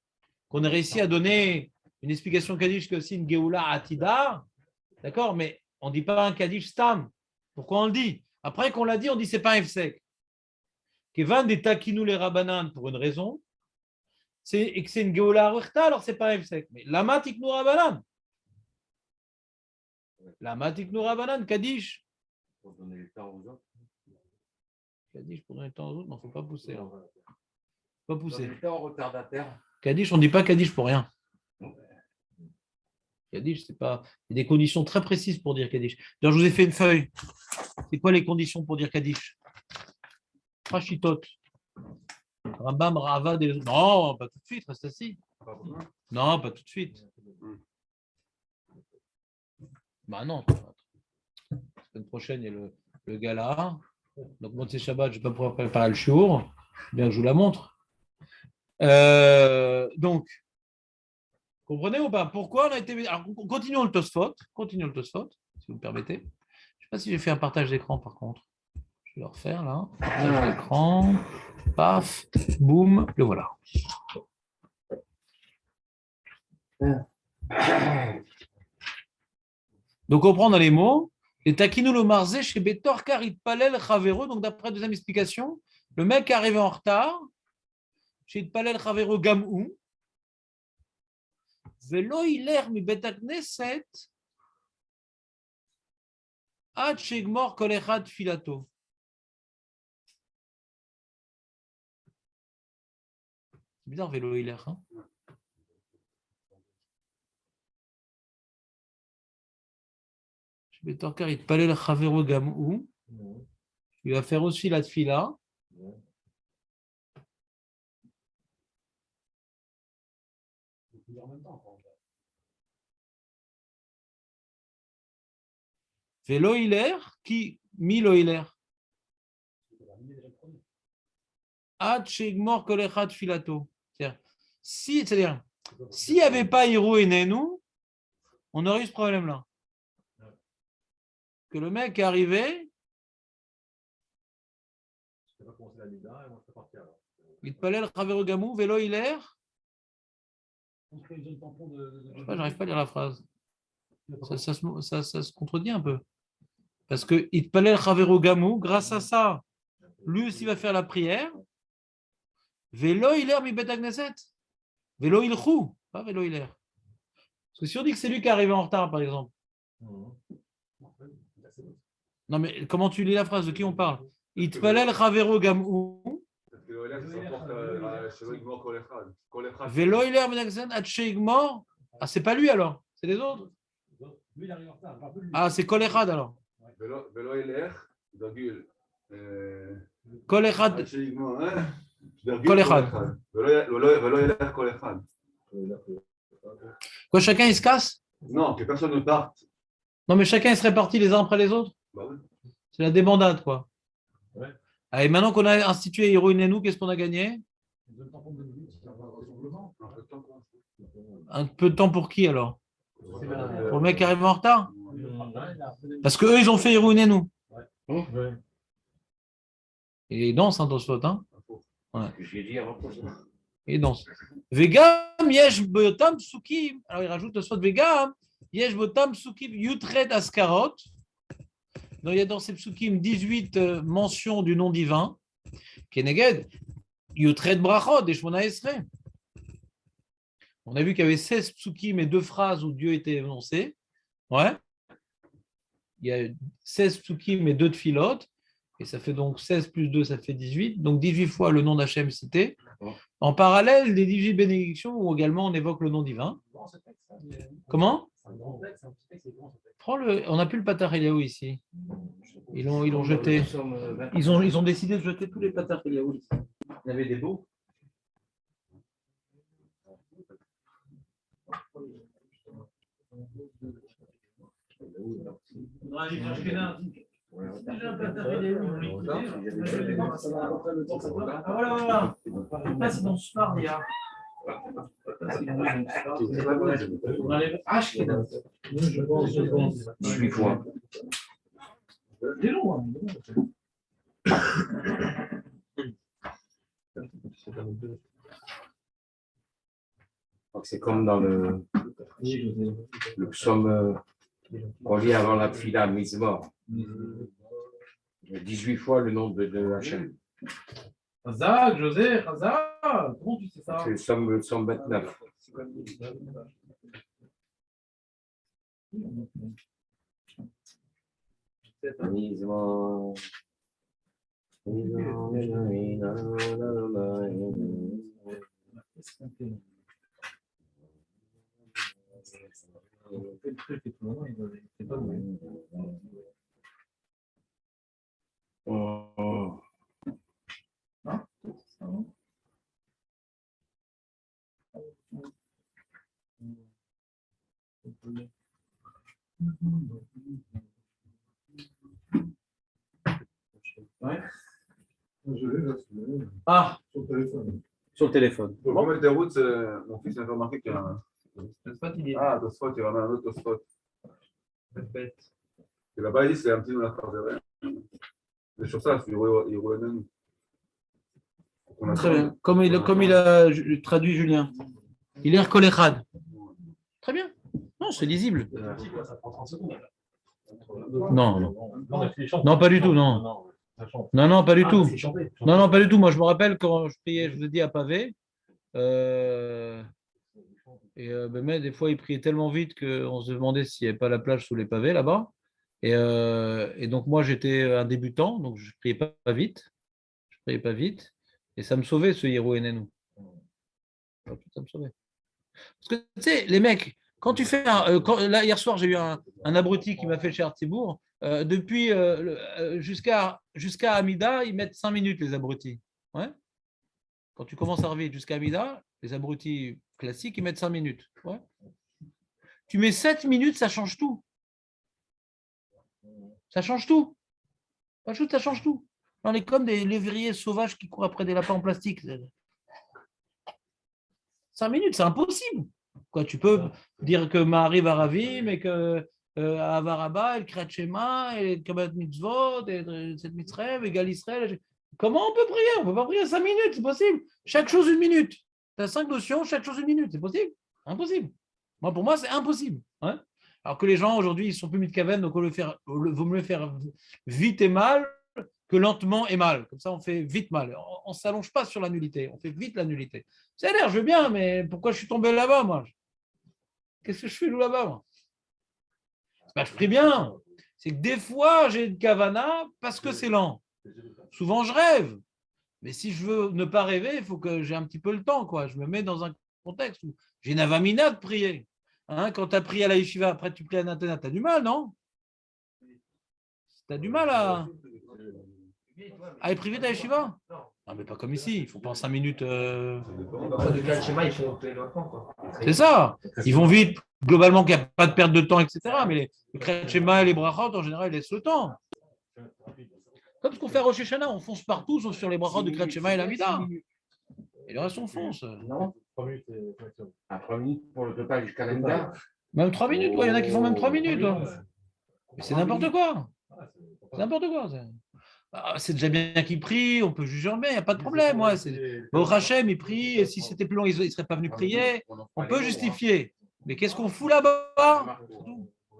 A: qu'on a réussi à donner une explication Kaddish qui est aussi une Géoula Atida, d'accord, mais on ne dit pas un Kaddish Stam. Pourquoi on le dit? Après qu'on l'a dit, on dit c'est pas un Efsek. Kevan des Takinou les Rabanan pour une raison, et que c'est une Géoula Arurta, alors c'est pas un Efsek. Mais Lama Tiknou Rabanan. Lama Tiknou Rabanan, Kaddish.
C: Pour donner le temps aux autres.
A: Kaddish pour donner le temps aux autres, non, il ne faut pas pousser. Là. Pas pousser.
C: Retardataire.
A: Kaddish, on ne dit pas Kaddish pour rien. Kaddish, c'est pas. Il y a des conditions très précises pour dire Kaddish. D'ailleurs, je vous ai fait une feuille. C'est quoi les conditions pour dire Kaddish? Rachitot. Rambam, Ravad et les autres. Non, pas tout de suite, reste assis. Non, pas tout de suite. Bah non. La semaine prochaine, il y a le gala. Donc, moi, c'est Shabbat, je ne vais pas pouvoir préparer le shiur. Bien que je vous la montre. Donc, comprenez ou pas? Pourquoi on a été. Alors, continuons le Tosfot. Continuons le Tosfot, si vous me permettez. Je ne sais pas si j'ai fait un partage d'écran, par contre. Je vais le refaire, là. Partage d'écran. Paf. Boum. Le voilà. Donc, on prend dans les mots. Et Takinou le Marzé chez Betor Karit Palel Chavero. Donc, d'après la deuxième explication, le mec est arrivé en retard. Chez Palel Chavero Gamou. Velo iler mi Bet Knesset ad shegmor kol echad filato. C'est bizarre, Velo iler. Hein? Chez Betor Karit Palel Chavero Gamou. Il va faire aussi la tfila. Vélo hiler, qui mi lo hiler. Ad shegmor kol echad filato. C'est-à-dire, s'il n'y avait pas Hiro et Nenou, on aurait eu ce problème-là. Que le mec est arrivé, il te le Chavero Gamou, vélo hiler. Je sais pas, j'arrive pas à lire la phrase. Ça se contredit un peu. Parce que il te le Chavero Gamou, grâce à ça, lui aussi va faire la prière. Vélo hiler mi bet agneset. Vélo ilchou, pas vélo hiler. Parce que si on dit que c'est lui qui est arrivé en retard, par exemple. Non, mais comment tu lis la phrase? De qui on parle? Itpalel Chavero Gamou. Vélo hiler mi bet agneset, Atcheigmor. Ah, c'est pas lui alors, c'est les autres. Ah, c'est Kol Echad alors.
B: Vélo hiler, virgule.
A: Kol Echad.
B: Kol Echad. Vélo hiler, Kol Echad.
A: Quoi, chacun il se casse?
B: Non, que personne ne parte.
A: Non, mais chacun il se répartit les uns après les autres.
B: Bah oui.
A: C'est la débandade, quoi.
B: Ouais.
A: Allez, maintenant qu'on a institué Hiro Inenou, qu'est-ce qu'on a gagné? Un peu de temps pour qui alors? Pour le mec qui arrive en retard? Parce qu'eux, ils ont fait Hiro Inenou. Et ils dansent, hein, Tosfot, hein? Ouais. Et ils dansent. Vegam, yesh botam psukim. Alors, il rajoute Tosfot, Vegam, yesh botam psukim yutret askarot. Donc, il y a dans ces psukim 18 mentions du nom divin. Keneged, yutret brachot, et shmona esrei. On a vu qu'il y avait 16 psukim et 2 phrases où Dieu était énoncé. Ouais. Il y a 16 psukim et 2 tfilotes. Et ça fait donc 16 plus 2, ça fait 18. Donc 18 fois le nom d'Hachem cité. En parallèle, les 18 bénédictions où également on évoque le nom divin. Comment? Prends-le. On n'a plus le Patar Eliaou ici. Ils l'ont jeté. Ils ont décidé de jeter tous les Patar Eliaou ici. Il y avait des beaux. Voilà. Là, c'est dans ce parle, il y a. Je pense.
C: 18 fois.
A: C'est long.
C: C'est comme dans le psaume qu'on lit avant la fila Mizmor. 18 fois le nom de Hachem.
A: Hazak, José, Hazak, comment tu sais ça?
C: C'est le psaume 29. Mizmor.
A: Ah, sur le téléphone.
B: Pour le mettre des routes, mon fils m'a fait remarquer qu'il y a un. Ah, Tosfot, il ramène un autre Tosfot. Et là-bas, il dit c'est un petit nom la phrase de rien. Mais sur ça, il roule même.
A: Très bien. Comme il a traduit Julien. Il est Kol Echad. Très bien. Non, c'est lisible. Non, non, pas du tout, non. Non, pas du tout. Non, pas du tout. Moi, je me rappelle quand je priais, je vous ai dit à Pavé. Mais des fois, il priait tellement vite qu'on se demandait s'il n'y avait pas la plage sous les pavés là-bas. Et donc, moi, j'étais un débutant, donc je ne priais pas vite. Je priais pas vite. Et ça me sauvait, ce Hiro Enenu. Ça me sauvait. Parce que, tu sais, les mecs, quand tu fais là, hier soir, j'ai eu un abruti qui m'a fait chez Artibourg. Depuis jusqu'à Amida, ils mettent 5 minutes, les abrutis. Ouais. Quand tu commences à arriver jusqu'à Amida, les abrutis classiques, ils mettent 5 minutes. Ouais. Tu mets 7 minutes, ça change tout. Ça change tout. Ça change tout. On est comme des lévriers sauvages qui courent après des lapins en plastique. 5 minutes, c'est impossible. Quoi, tu peux dire que Marie va ravir, mais que Avaraba, el Kriyat Shema, et Kabbalat Mitzvot, et cette Mitzrayim, et Gal Israël. Comment on peut prier? On ne peut pas prier 5 minutes, c'est possible. Chaque chose 1 minute. Tu as 5 notions, chaque chose 1 minute, c'est possible? Impossible. Pour moi, c'est impossible. Hein. Alors que les gens aujourd'hui, ils sont plus mitkaven, donc vaut mieux le faire vite et mal que lentement et mal. Comme ça, on fait vite mal. On ne s'allonge pas sur la nullité, on fait vite la nullité. C'est l'air, je veux bien, mais pourquoi je suis tombé là-bas, moi? Qu'est-ce que je fais là-bas, moi? Je prie bien. C'est que des fois, j'ai une kavana parce que c'est lent. Souvent, je rêve. Mais si je veux ne pas rêver, il faut que j'ai un petit peu le temps, quoi. Je me mets dans un contexte où j'ai une avamina de prier. Hein, quand tu as prié à la yeshiva, après tu pries à Natana, tu as du mal, non? Tu as du mal à être privé de la yeshiva? Non, mais pas comme ici. Il faut pas en 5 minutes. C'est ça. Ils vont vite. Globalement, qu'il n'y a pas de perte de temps, etc. Mais le Kriyat Shema et les brachot, en général, ils laissent le temps. Comme ce qu'on fait à Rosh Hashanah, on fonce partout, sauf sur les brachot de Kriyat Shema et la Mida. Et le reste, on fonce.
C: Non. 3 minutes pour le total jusqu'à l'Enda.
A: Même 3 minutes, il y en a qui font même 3 minutes. Mais c'est n'importe quoi. C'est n'importe quoi. C'est déjà bien qu'il prie, on peut juger en bien, il n'y a pas de problème. Au Hachem, il prie, et si c'était plus long, il ne serait pas venu prier. On peut justifier. Mais qu'est-ce qu'on fout là-bas?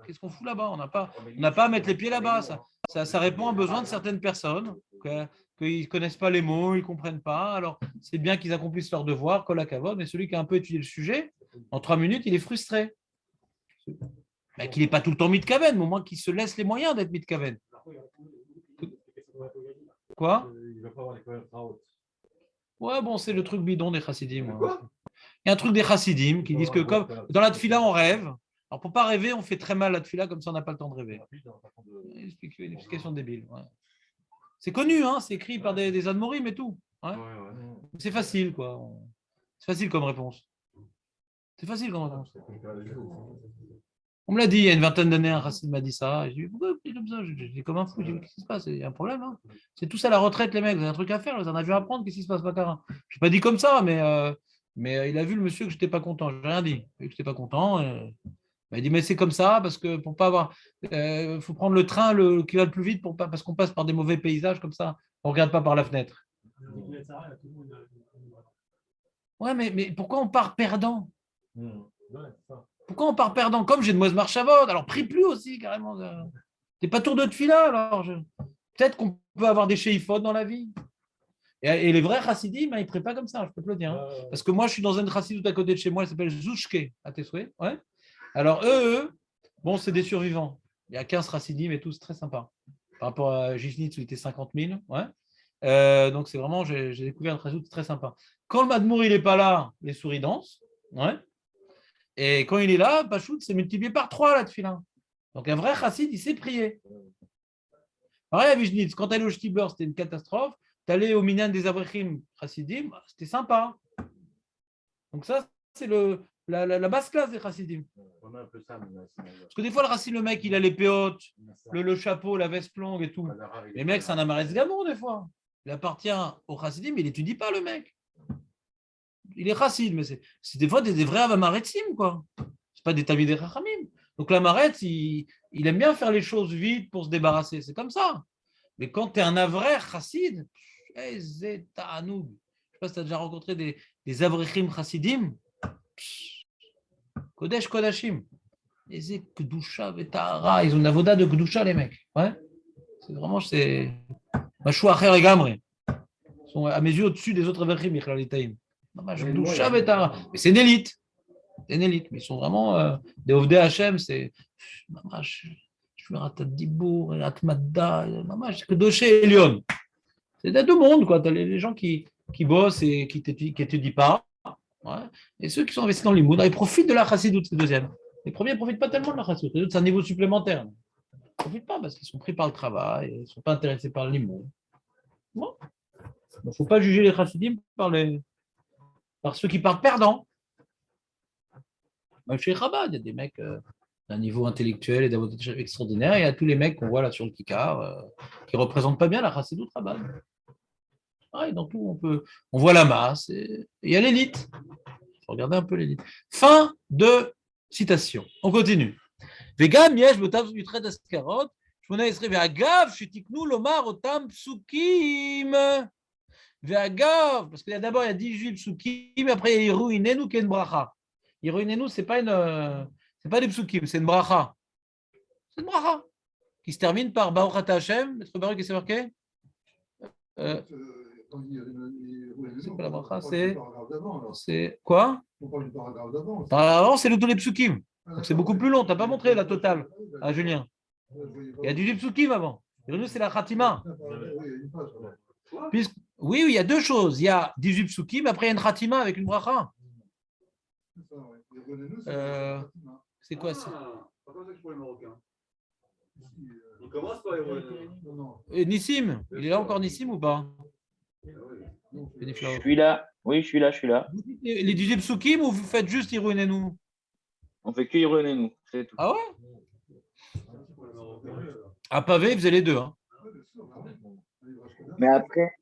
A: Qu'est-ce qu'on fout là-bas? On n'a pas à mettre les pieds là-bas. Ça répond à un besoin de certaines personnes qu'ils ne connaissent pas les mots, ils ne comprennent pas. Alors, c'est bien qu'ils accomplissent leur devoir, kol hakavod, mais celui qui a un peu étudié le sujet, en 3 minutes, il est frustré. Qu'il n'est pas tout le temps mitkaven, mais au moins qu'il se laisse les moyens d'être mitkaven. Quoi? Ouais, bon, c'est le truc bidon des chassidim. Il y a un truc des chassidim qui disent que comme dans la tfila, on rêve. Alors, pour ne pas rêver, on fait très mal la tfila, comme ça, on n'a pas le temps de rêver. Une explication débile. Ouais. C'est connu, hein, c'est écrit par des admorim et tout. Ouais. C'est facile, quoi. C'est facile comme réponse. C'est facile comme réponse. On me l'a dit il y a une vingtaine d'années, un chassid m'a dit ça. J'ai dit, pourquoi tu es comme ça? J'ai comme un fou. J'ai dit, qu'est-ce qui se passe? Il y a un problème. Hein, c'est tous à la retraite, les mecs. Vous avez un truc à faire. Vous en avez à apprendre. Qu'est-ce qui se passe, Baccarin? Je n'ai pas dit comme ça, mais il a vu le monsieur que je n'étais pas content. Je n'ai rien dit. Je n'étais pas content. Il m'a dit, mais c'est comme ça, parce que pour pas avoir. Il faut prendre le train qui va le plus vite parce qu'on passe par des mauvais paysages comme ça. On ne regarde pas par la fenêtre. Ouais, mais pourquoi on part perdant? Pourquoi on part perdant? Comme j'ai de mauvaise marchavod, alors prie plus aussi, carrément. T'es pas tour de tefila, alors. Peut-être qu'on peut avoir des chéifodes dans la vie. Et les vrais chassidim, ils ne prient pas comme ça, je peux te le dire. Hein. Parce que moi, je suis dans une chassidoute à côté de chez moi, elle s'appelle Zouchke, à tes souhaits. Ouais. Alors, eux, bon, c'est des survivants. Il y a 15 chassidim et tout, c'est très sympa. Par rapport à Jisnitz, où il était 50 000. Ouais. Donc, c'est vraiment, j'ai découvert une chassidoute très sympa. Quand le Madmour, il n'est pas là, les souris dansent. Ouais. Et quand il est là, Pachout, c'est multiplié par 3 la tefila. Donc un vrai chassid, il sait prier. Pareil à Vizhnitz, quand tu allais au Shtibler, c'était une catastrophe. Tu allais au Minyan des Avrechim chassidim, c'était sympa. Donc ça, c'est la basse classe des chassidim. Parce que des fois, le chassid, le mec, il a les péotes, le chapeau, la veste longue et tout. Les mecs, c'est un amaretz gamour des fois. Il appartient au chassidim, mais il n'étudie pas le mec. Il est chassid, mais c'est des fois des vrais avamaretzim, quoi. C'est pas des talmidei chachamim. Donc l'amaretz, il aime bien faire les choses vite pour se débarrasser. C'est comme ça. Mais quand tu es un avray chassid, c'est ta'anoug. Je sais pas si tu as déjà rencontré des avrechim chassidim. Kodesh kodashim. Les kedusha vetahara. Ils ont une avoda de kedusha, les mecs. Ouais. C'est vraiment, c'est machou acher et gamre. Ils sont à mes yeux au-dessus des autres avrechim, michlalitayim. Mais c'est une élite. C'est une élite. Mais ils sont vraiment des Ovdei Hashem. C'est Shmirat Dibour, Atmadda, Kedoshé et Lyon. C'est de tout le monde, quoi. Tu as les gens qui bossent et qui n'étudient pas. Ouais. Et ceux qui sont investis dans l'imoud, ils profitent de la chassidoute, c'est le deuxième. Les premiers ne profitent pas tellement de la chassidoute. C'est un niveau supplémentaire. Ils ne profitent pas parce qu'ils sont pris par le travail, ils ne sont pas intéressés par l'imoud. Bon. Il ne faut pas juger les chassidim par ceux qui partent perdants. Même chez Chabad, il y a des mecs d'un niveau intellectuel et d'avantage extraordinaire. Et il y a tous les mecs qu'on voit là sur le Kikar, qui ne représentent pas bien la Chassidut Rabbah. Ah, dans tout, on voit la masse. Et il y a l'élite. Il faut regarder un peu l'élite. Fin de citation. On continue. Vegam yesh botav du trait d'ascarot. Shmona esrei ve'agav shetiknu lomar otam psukim. Ve'agav, parce qu'il y a d'abord il y a 18 psukim, après il y a Iruinenu qui est une bracha. Iruinenu, c'est pas des psukim, c'est une bracha. C'est une bracha qui se termine par Baruch Ata Hashem. Maître Baruch, qu'est-ce que c'est marqué? C'est pas la bracha, c'est quoi? Avant, c'est le tous les psukim. Donc c'est beaucoup plus long. Tu n'as pas montré la totale à Julien. Il y a 18 psukim avant. Iruinenu, c'est la khatima. Oui, il y a deux choses. Il y a 18 psukim, après il y a une khatima avec une bracha. C'est quoi ça?
B: Pas comme ça pour les Marocains. Il commence par les
A: Nissim, il est là encore Nissim ou pas?
D: Je suis là. Oui, je suis là.
A: Vous dites les 18 psukim ou vous faites juste Iruinenu?
D: On fait que Iruinenu, c'est tout.
A: Ah ouais? À pavé, vous faisait les deux. Hein.
D: Mais après.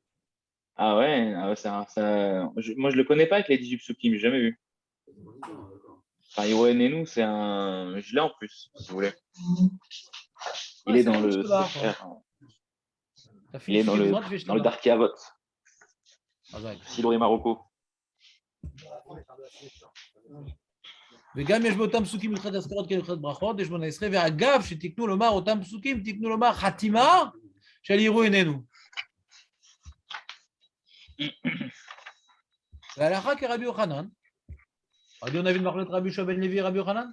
D: Ah ouais, moi je le connais pas avec les 18 psukim, j'ai jamais vu. Enfin, Iruinenu, c'est un. Je l'ai en plus, si vous voulez. Il est dans le. Il est dans le Darki Avot. Silo et Marocco.
A: וגם יש באותם פסוקים הלכת אזכרות כהלכת ברכות, יש בו עשרה, ואגב שתקנו לומר אותם פסוקים, תקנו לומר חתימה של יראו עינינו. והלכה כרבי יוחנן, on a vu le marlet Rabbi Yoshua ben Levi et Rabbi Yochanan.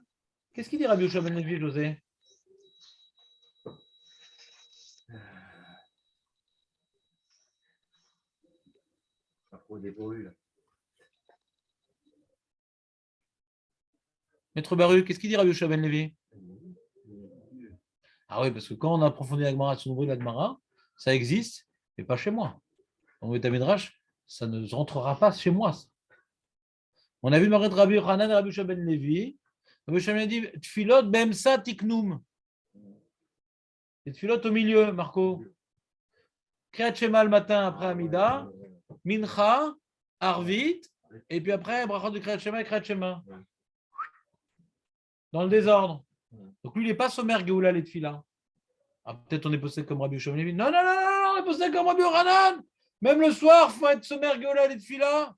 A: Qu'est-ce qu'il dit Rabbi Yoshua ben Levi, José? Maître Baruch, qu'est-ce qu'il dit Rabbi Yoshua ben Levi? Ah oui, parce que quand on a approfondi la Gemara, son bruit la Gemara, ça existe, mais pas chez moi. Dans le Midrash, ça ne rentrera pas chez moi. Ça. On a vu le marlet Rabbi Yochanan et Rabbi Yoshua ben Levi. Rabbi Yoshua ben Levi dit Tfilot bemsa tiknum. Et tfilot au milieu, Marco. Kriyat Shema le matin après Amida, Mincha, Arvit, et puis après, brachot de Kriyat Shema et Kriyat Shema. Dans le désordre. Donc lui, il n'est pas sommaire Géoula les tefila. Ah, peut-être on est posé comme Rabbi Yoshua ben Levi. Non, on est posé comme Rabbi Yochanan. Même le soir, il faut être sommaire Géoula les tefila.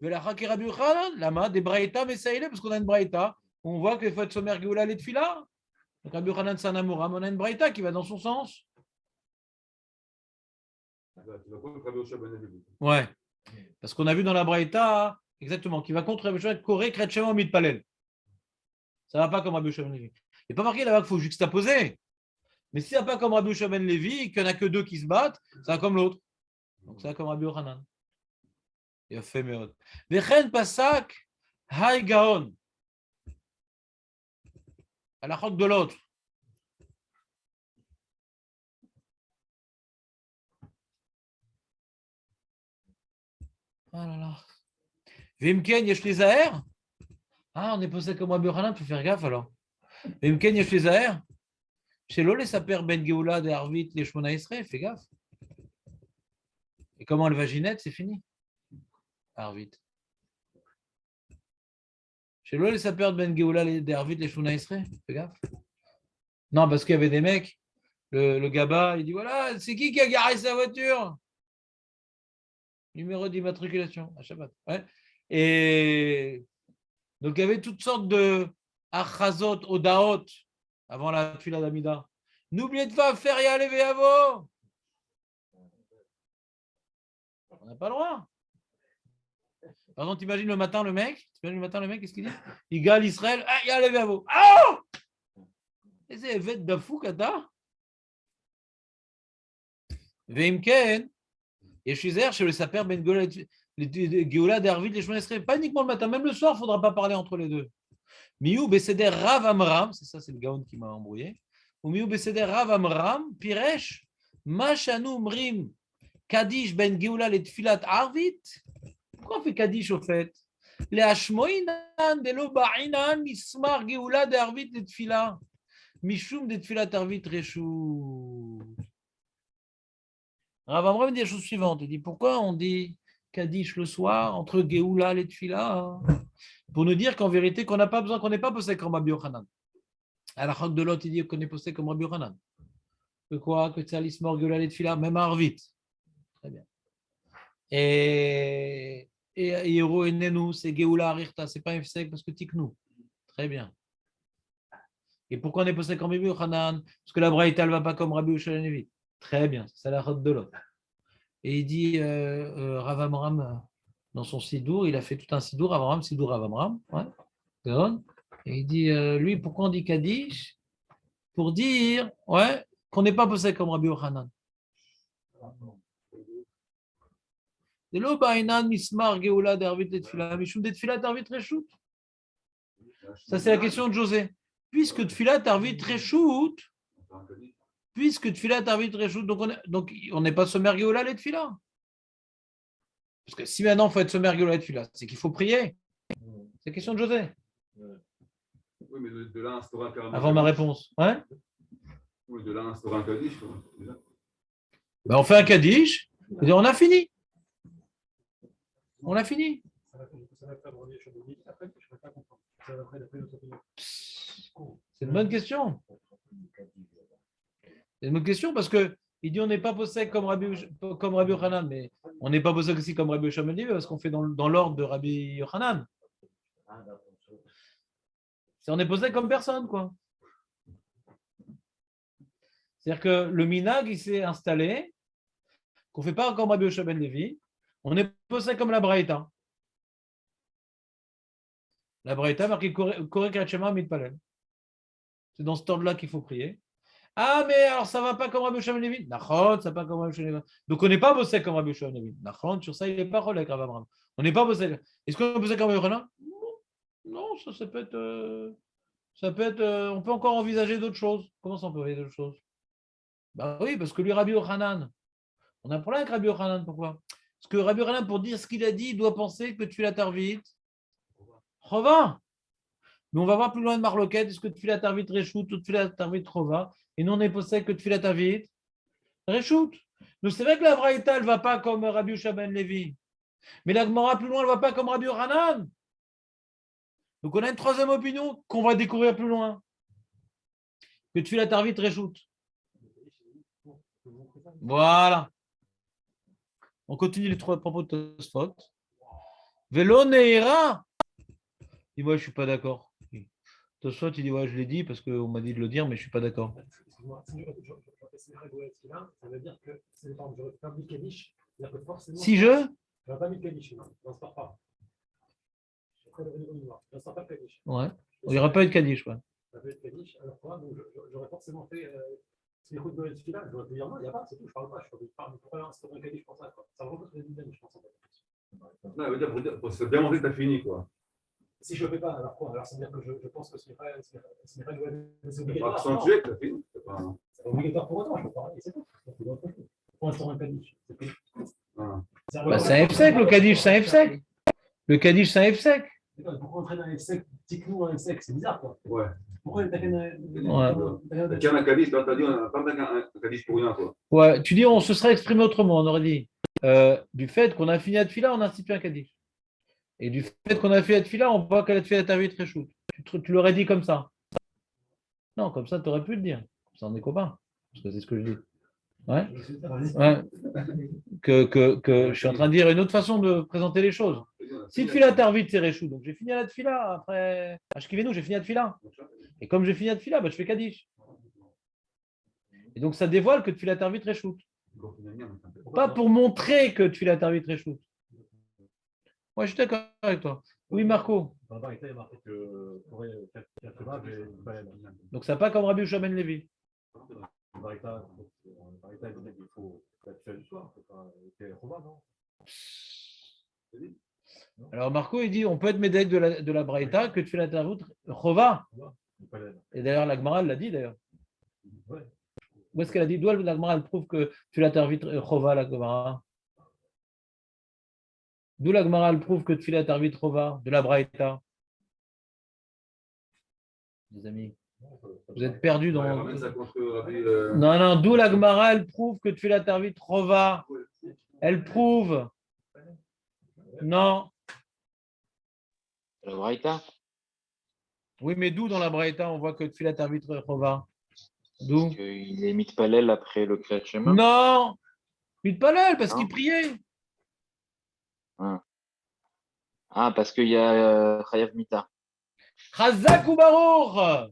A: Mais la Chaki Rabbi Yochanan, lama, des braïta, mais ça il est, parce qu'on a une braïta. On voit qu'il faut être sommaire Géoula les tefila. Donc Rabbi Yochanan Sanamuram, on a une braïta qui va dans son sens. Ouais. Parce qu'on a vu dans la braïta, exactement, qui va contre Rabbi Yochanan, Koré, Kretchema, Mitpalel. Ça ne va pas comme Rabbi Yoshua ben Levi. Il n'est pas marqué là-bas qu'il faut juxtaposer. Mais si ça ne va pas comme Rabbi Yoshua ben Levi, qu'il n'y en a que deux qui se battent, ça va comme l'autre. Donc ça va comme Rabbi Yochanan. Il a fait mes autres. Vechen pasak hay gaon. À la roque de l'autre. Ah là là. Vimken yesh les aers. Ah, on est posé comme Rabbi Yochanan, il faut faire gaffe alors. Vimken yesh les aers. Chez l'Olé, ça perd Ben Geoula, des Arvit, les Shmona Esrei, fais gaffe. Et comment le vaginette, c'est fini. Arvit. Chez l'Olé, ça perd Ben Geoula, des Arvit, les Shmona Esrei, fais gaffe. Non, parce qu'il y avait des mecs, le Gaba, il dit voilà, c'est qui a garé sa voiture? Numéro d'immatriculation, à Shabbat. Ouais. Et donc, il y avait toutes sortes de achazot, odaot, avant la tefila d'Amida. N'oubliez pas faire y aller Veavo. On n'a pas le droit. Par exemple, t'imagines le matin le mec, qu'est-ce qu'il dit? Il gale Israël, y aller Veavo. Ah! Et c'est fait de fou, Kata. Veimken, et Shizer, chez le Saper, Ben Géoula, Dervit, les Shmona Esrei, pas uniquement le matin, même le soir, il ne faudra pas parler entre les deux. Miou Beseder Rav Amram, c'est ça, c'est le Gaon qui m'a embrouillé. Ou Miou Beseder Rav Amram, Piresh, Machanu Mrim, Kadish Ben Géoula, les Tfilat Arvit. Pourquoi on fait Kadish au fait? להשמועינן דלא בעינן מסמר גאולה דערבית לתפילה, משום דתפילת ערבית רשות. Rav Amram dit la chose suivante, il dit pourquoi on dit Kaddish le soir entre Géoula et Tfila, pour nous dire qu'en vérité qu'on n'a pas besoin, qu'on n'est pas posé comme Rabbi Yochanan. À la chok de l'autre, il dit qu'on est posé comme Rabbi Yochanan. Que quoi? Que c'est l'ismor Géoula et Tfila, même à Arvit. Très bien. Et Yero Enenu, c'est Géoula Arirta, c'est pas un fsek parce que Tiknu. Très bien. Et pourquoi on est posé comme Rabbi Yochanan? Parce que la Braïta ne va pas comme Rabbi Yochanan. Très bien, c'est la chok de l'autre. Et il dit, Rav Amram, dans son Sidour, il a fait tout un Sidour, Rav Amram, Sidour Rav Amram. Ouais. Et il dit, lui, pourquoi on dit Kaddish? Pour dire qu'on n'est pas posé comme Rabbi Yochanan. Ça, c'est la question de José. Puisque Tfilat Arvit Reshout, puisque Tfilat Arvit Reshout, donc on n'est pas sommer Géoula les Tfilat. Parce que si maintenant il faut être sommer Géoula les Tfilat, c'est qu'il faut prier. C'est la question de José.
B: Oui, mais de là instaurer un carrément.
A: Avant ma réponse. Ouais.
B: Oui, de là instaurer un Kaddish.
A: Ben, on fait un Kaddish, et on a fini. On a fini. C'est une bonne question. C'est une bonne question parce que il dit on n'est pas possède comme Rabbi Yochanan, mais on n'est pas possède aussi comme Rabbi Yochanan parce qu'on fait dans l'ordre de Rabbi Yochanan. On est possède comme personne, quoi. C'est-à-dire que le minag, il s'est installé, qu'on ne fait pas comme Rabbi Yochanan Levi, on est possède comme la Braïta. La Braïta marqué Koré Kachema Mitpalel. C'est dans cet ordre-là qu'il faut prier. Ah, mais alors ça ne va pas comme Rabbi Yochanan Levi. Nachon, ça ne va pas comme Rabbi Yochanan Levi. Donc on n'est pas bossé comme Rabbi Yochanan Levi. Nachon, sur ça, il n'est pas relais avec Rav Amram. On n'est pas bossé. Est-ce qu'on est bossé comme Rabbi Yochanan? Non, ça peut être. On peut encore envisager d'autres choses. Comment ça, on peut envisager d'autres choses? Ben oui, parce que lui, Rabbi Yochanan, on a un problème avec Rabbi Yochanan. Pourquoi? Parce que Rabbi Yochanan, pour dire ce qu'il a dit, il doit penser que tu l'as tarvit. Chova. Mais on va voir plus loin de Marloquette. Est-ce que tu l'as tarvit Réchout ou tu l'as tarvit Chova? Et nous, on est possède que tu l'as tarvit Réchout. Donc c'est vrai que la Braïta, elle ne va pas comme Rabbi Yochanan Levi. Mais la Gemara, plus loin, elle ne va pas comme Rabbi Yochanan. Donc on a une troisième opinion qu'on va découvrir plus loin. Que tu l'as tarvit Réchout. Voilà. On continue les trois propos de Tosfot. Vélo Neira. Il dit, ouais, je ne suis pas d'accord. Tosfot, il dit, ouais, je l'ai dit parce qu'on m'a dit de le dire, mais je ne suis pas d'accord.
E: Excuse-moi, si ça veut dire que c'est pas mis Kaddish, c'est-à-dire que forcément.
A: Si je
E: n'aurais pas mis Kaddish, non, on ne sort pas. Je ne sors pas Kaddish.
A: Ouais. Il n'y aura pas eu de Kaddish, ouais.
E: Ça peut être Kaddish, alors quoi, donc j'aurais forcément fait. C'est les routes de Tfila, j'aurais pu dire non, il n'y a pas, c'est tout, je ne parle pas. Je parle pas, c'est pas un Kaddish pour ça, quoi. Ça repose sur les dizaines, je pense.
B: Non, veut dire, pour se demander que tu as fini, quoi.
E: Si je ne le fais pas, alors quoi? Alors ça veut dire que je pense que ce n'est pas
B: c'est obligatoire. Accentuer que tu as fini.
E: C'est obligatoire pour autant, je peux parler, c'est tout. Pour l'instant, un Kaddish, c'est tout.
A: Bah, c'est un F-sec, le Kaddish, c'est un F-sec. Le Kaddish, c'est un F-sec.
E: Pourquoi entrer dans un F-sec, Tiknou un F-sec, c'est bizarre, quoi.
B: Ouais.
E: Pourquoi t'as qu'un
B: Kaddish, tu as dit, on n'a pas un Kaddish pour rien, quoi.
A: Ouais, tu dis, on se serait exprimé autrement, on aurait dit. Du fait qu'on a fini à Tfila, on a institué un Kaddish. Et du fait qu'on a fait la Tfila, on voit qu'elle a fait la Tarvit Réchout. Tu l'aurais dit comme ça. Non, comme ça, tu aurais pu le dire. Ça, on est copains. Parce que c'est ce que je dis. Ouais. Que je suis en train de dire une autre façon de présenter les choses. Si Tfila Tarvit, c'est Réchout. Donc j'ai fini à la Tfila. Après, Ashkivenu, j'ai fini à Tfila. Et comme j'ai fini à Tfila, bah, je fais Kaddish. Et donc ça dévoile que Tfila Tarvit Réchout. Pas pour montrer que Tfila Tarvit Réchout. Ouais, je suis d'accord avec toi. Oui, Marco. Donc, ça n'a pas comme Rabbi Yochanan Levi. Alors, Marco, il dit on peut être médaille de la Braïta que tu fais la Tarvut Chova. Et d'ailleurs, la Gemara l'a dit d'ailleurs. Où est-ce qu'elle a dit? D'où la Gemara elle prouve que tu fais la Tarvut Chova, la Gemara? D'où la Gemara elle prouve que Tfilat Arvit Rova, de la Braïta. Les amis, vous êtes perdus dans.
B: Ramène ça contre Rabbi,
A: Non, non, d'où la Gemara elle prouve que Tfilat Arvit Rova. Elle prouve. Non.
D: La Braïta.
A: Oui, mais d'où dans la Braïta on voit que Tfilat Arvit Rova? D'où?
D: Parce qu'il est mitpalel après le Kriyat Shema.
A: Non, Mitpalel, parce
D: Non.
A: qu'il priait.
D: Ah, parce qu'il y a Chayav Mita.
A: Chazak ou Baruch.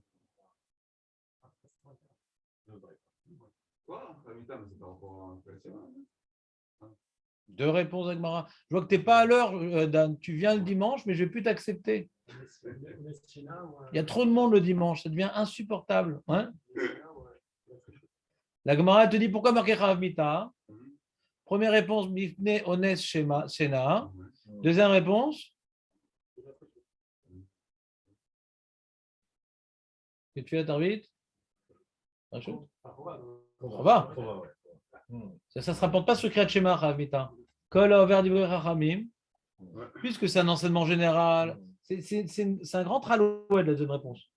B: Quoi? Ramita, mais c'est pas encore un Kriyat Shema.
A: Deux réponses, Agmara. Je vois que tu n'es pas à l'heure, Dan. Tu viens le dimanche, mais je ne vais plus t'accepter. Il y a trop de monde le dimanche, ça devient insupportable. Hein, la Gemara te dit pourquoi marquer Chayav Mita. Première réponse, Mifne Ones Shena. Deuxième réponse, que tu as vite. On va. Ça ne se rapporte pas sur Kriyat Shema, Chayav Mita. Kol Over Divrei Chachamim, puisque c'est un enseignement général. C'est un grand tralouet de la deuxième réponse.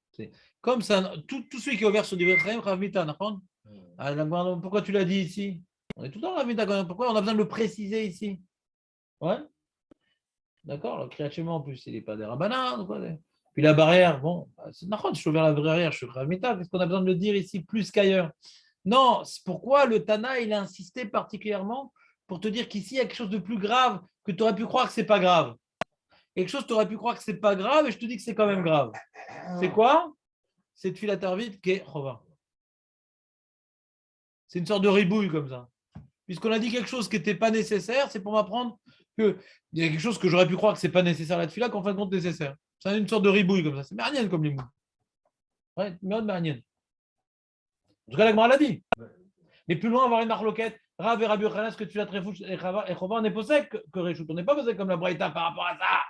A: Comme ça, tout celui qui est ouvert sur Divrei Chachamim, Chayav Mita, pourquoi tu l'as dit ici? On est tout le temps Chayav Mita quand même. Pourquoi on a besoin de le préciser ici? Ouais. D'accord, le Kriyat Shema en plus, il n'est pas des Rabbanan. Puis la barrière, bon, c'est n'importe, je suis ouvert la barrière, je suis Chayav Mita. Qu'est-ce qu'on a besoin de le dire ici plus qu'ailleurs? Non, c'est pourquoi le Tana, il a insisté particulièrement pour te dire qu'ici, il y a quelque chose de plus grave que tu aurais pu croire que ce n'est pas grave. Quelque chose, tu aurais pu croire que ce n'est pas grave et je te dis que c'est quand même grave. C'est quoi? C'est Tfilat Arvit qui est Chova. C'est une sorte de ribouille comme ça. Puisqu'on a dit quelque chose qui n'était pas nécessaire, c'est pour m'apprendre qu'il y a quelque chose que j'aurais pu croire que ce n'est pas nécessaire la Tfila, qu'en fin de compte nécessaire. C'est une sorte de ribouille comme ça. C'est marnienne comme les mots. Ouais, marnienne. En tout cas, la Gemara l'a dit. Mais plus loin, avoir une marloquette. Rav et Rabbi Yochanan, ce que tu as très fou, et Chova, on est posé que Réchout. On n'est pas posé comme la Braïta par rapport à ça.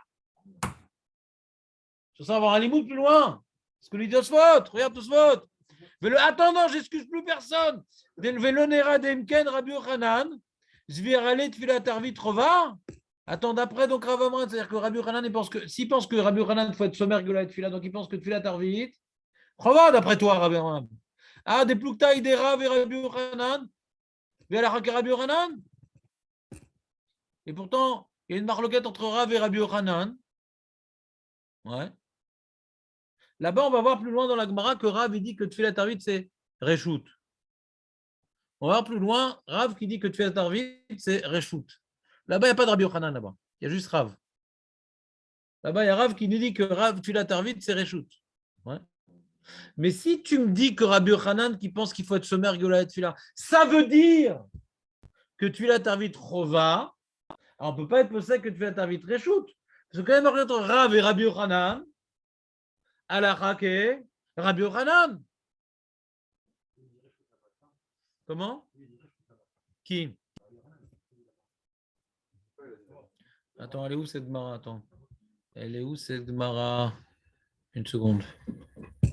A: Sur ça, avoir un limoud plus loin. Ce que lui dit Tosfot. Regarde Tosfot. Attends, non, j'excuse plus personne. Velonera Demken, Rabbi Yochanan, Zvirale Tfilat Arvit Rova. Attends, d'après donc Rav Amran, c'est-à-dire que Rabbi Yochanan, s'il pense que Rabbi Yochanan faut être sommaire Gola et Tfilat, donc il pense que Tfilat Arvit Rova, d'après toi, Rabbi Amran. Ah, des plouktaï des Rav et Rabbi Yochanan. Rabbi Yochanan. Et pourtant, il y a une marloquette entre Rav et Rabbi Yochanan. Ouais. Là-bas, on va voir plus loin dans la Gemara que Rav il dit que Tfilat Arvit c'est Reshout. On va voir plus loin Rav qui dit que Tfilat Arvit c'est Reshout. Là-bas, il n'y a pas de Rabbi Yochanan là-bas. Il y a juste Rav. Là-bas, il y a Rav qui nous dit que Rav Tfilat Arvit c'est Reshout. Ouais. Mais si tu me dis que Rabbi Yochanan qui pense qu'il faut être sommaire Gola et Tfilat, ça veut dire que Tfilat Arvit Rova. Alors, on ne peut pas être possible que Tfilat Arvit Reshout. Parce que quand même, entre Rav et Rabbi Yochanan, Alakha ke Rabbi Yochanan. Comment? Qui? Attends, elle est où cette Gemara? Attends. Elle est où cette Gemara? Une seconde.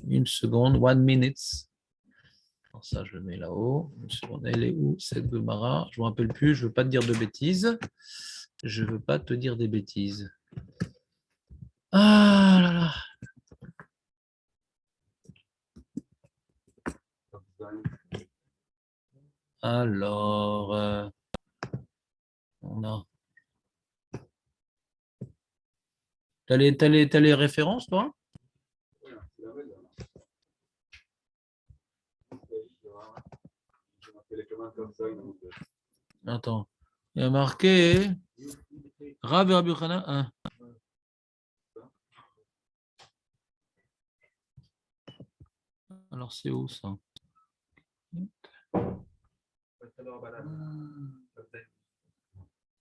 A: Une seconde. 1 minute. Alors ça, je le mets là-haut. Une seconde. Elle est où cette Gemara? Je ne me rappelle plus. Je ne veux pas te dire de bêtises. Je ne veux pas te dire des bêtises. Ah là là. Alors, on a. T'as les références, toi? Attends. Il y a marqué Rav et Rabbi Yochanan. Alors, c'est où ça?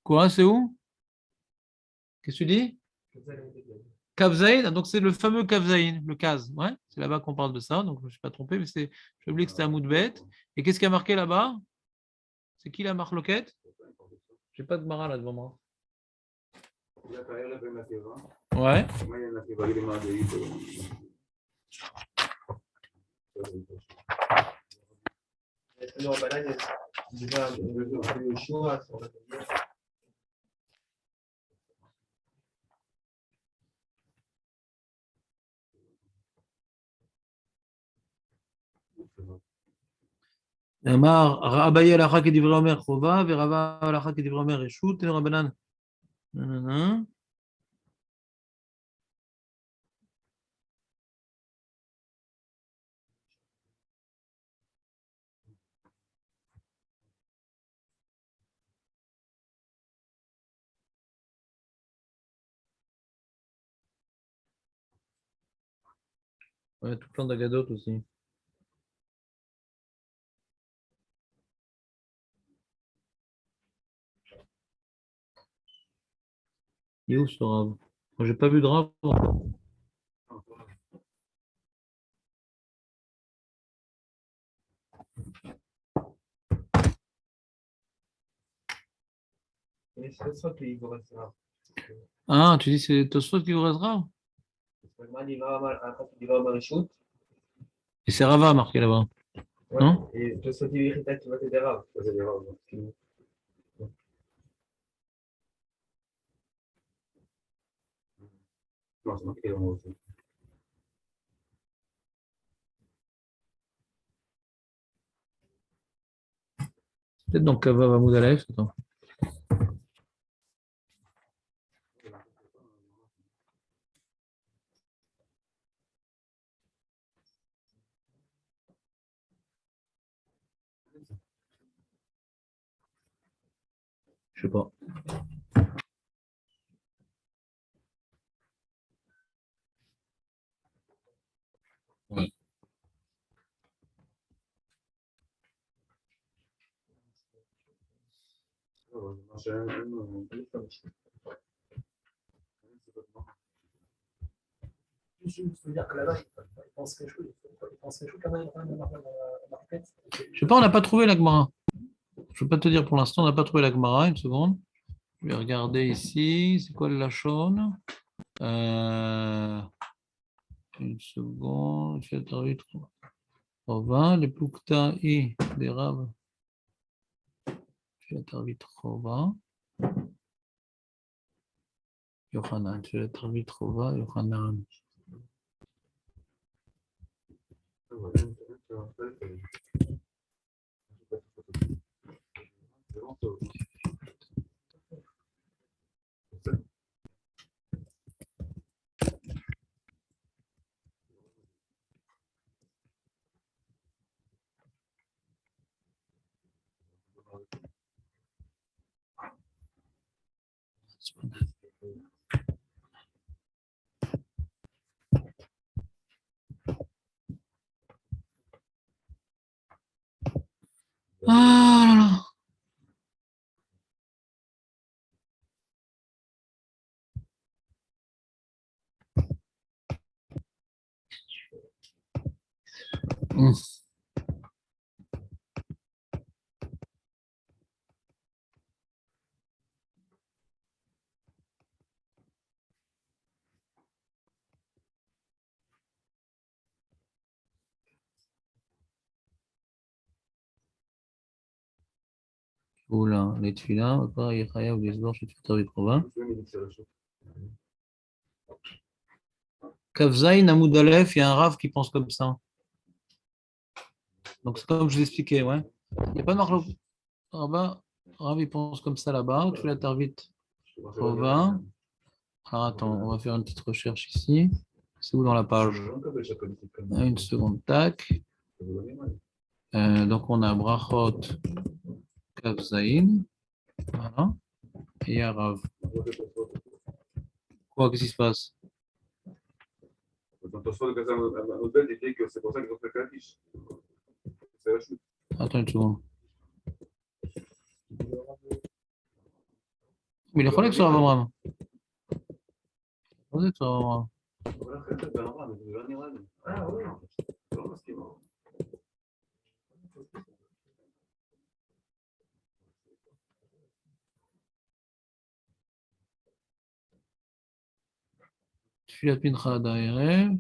A: Quoi, c'est où? Qu'est-ce que tu dis? Kavzaïn, donc c'est le fameux Kavzaïn, le Kaz. Ouais, c'est là-bas qu'on parle de ça, donc je ne suis pas trompé, mais j'ai oublié que c'était un Moudbet. Et qu'est-ce qui a marqué là-bas? C'est qui la marloquette? Je n'ai pas de Mara là devant moi. Ouais. אמר אביי הלכה כדברי אומר חובה, ורבה הלכה כדברי אומר רשות, רבנן. Ouais, tout plein d'agadotes aussi. Il est où ce rave? Moi, j'ai pas vu de rave.
C: Mais c'est ça qui vous restera.
A: Ah, tu dis c'est Tosfot qui vous reste rave? Et c'est Rava marqué là-bas. Non?
C: Et je sais dire que tu vas te dire, c'est des raves.
B: Non, c'est marqué dans le aussi.
A: Peut-être dans Kava Hamoud Aleph, attends. Je sais pas. Ouais.
E: Je veux dire que là-bas, il pense quelque chose. Il pense quelque chose quand même dans la requête.
A: Je sais pas, on n'a pas trouvé la Gemara. Je ne peux pas te dire pour l'instant, on n'a pas trouvé la Gemara. Une seconde. Je vais regarder ici. C'est quoi le Lachon? Une seconde. Je vais t'arriver trop. 20, les Pukta I des Rav. Je vais t'arriver trop 20. Yohanan. Je vais t'arriver trop 20. Yohanan. Ah là là. Oula, les tefilin, pareil, Yechaya ou les Zbor, je suis tout à fait. Kavzaïn, Hamoud Aleph, il y a un Rav qui pense comme ça. Donc, c'est comme je vous expliquais, ouais. Il n'y a pas de marque là-bas. Rav, il pense comme ça là-bas. Tu la vite. Rova. Alors, attends, on va faire une petite recherche ici. C'est où dans la page? Une seconde, tac. Donc, on a Brachot, Kavzaïn. Voilà. Et il y a Rav. Quoi, qu'est-ce qui se passe?
B: Dans ton soi de Gazan, il dit que c'est pour ça qu'ils ont fait Kadish. C'est la chute.
A: Attends une seconde. Mais il est collègue sur Rav Amram. Vous êtes sur Rav Amram.
B: Ah oui. C'est vraiment ce qui est mort.
A: Tfilat Mincha Daerev.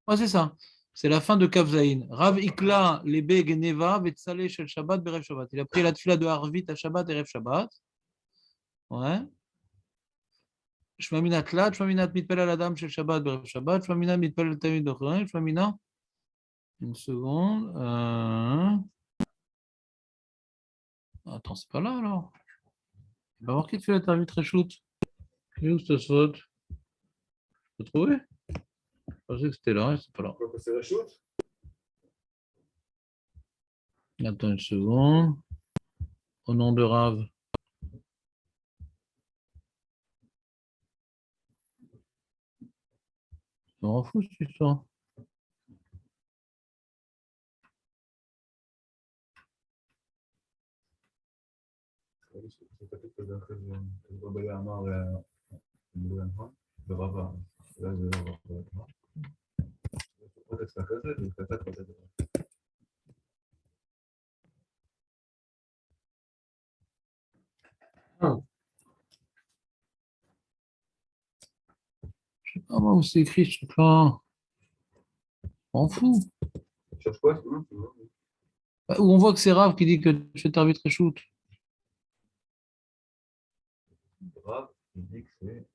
A: Ouais, c'est ça. C'est la fin de Kavzaïn. Rav Ikla, Lebe Geneva, Vetzale Shel Shabbat, Berev Shabbat. Il a pris la tfila de Harvit à Shabbat et Rev Shabbat. Ouais. Shmamina Tlat, Shmamina Mitpel al Adam Shel Shabbat, Berev Shabbat, Shmamina Mitpel al Tamid Dochran, Shmamina. Une seconde. Attends, c'est pas là alors. Il va voir qui te fait la tarvit Reshut. Il est où ce spot? Tu peux trouver? Je pensais que c'était là, c'est pas là.
B: Pourquoi c'est la chute?
A: Attends une seconde. Au nom de Rav. On m'en fout cette histoire.
B: C'est peut-être que d'après le Rabbi Amar ברבה. אולי זה לא רבה. עוד אצלה כזה, והתקצת כזה.
A: Je sais pas moi où c'est écrit ce truc-là. On m'en fout.
B: Tu cherches quoi?
A: Où on voit que c'est Rav qui dit que tu fais tarvit reshoot.
B: Rav, il dit que c'est...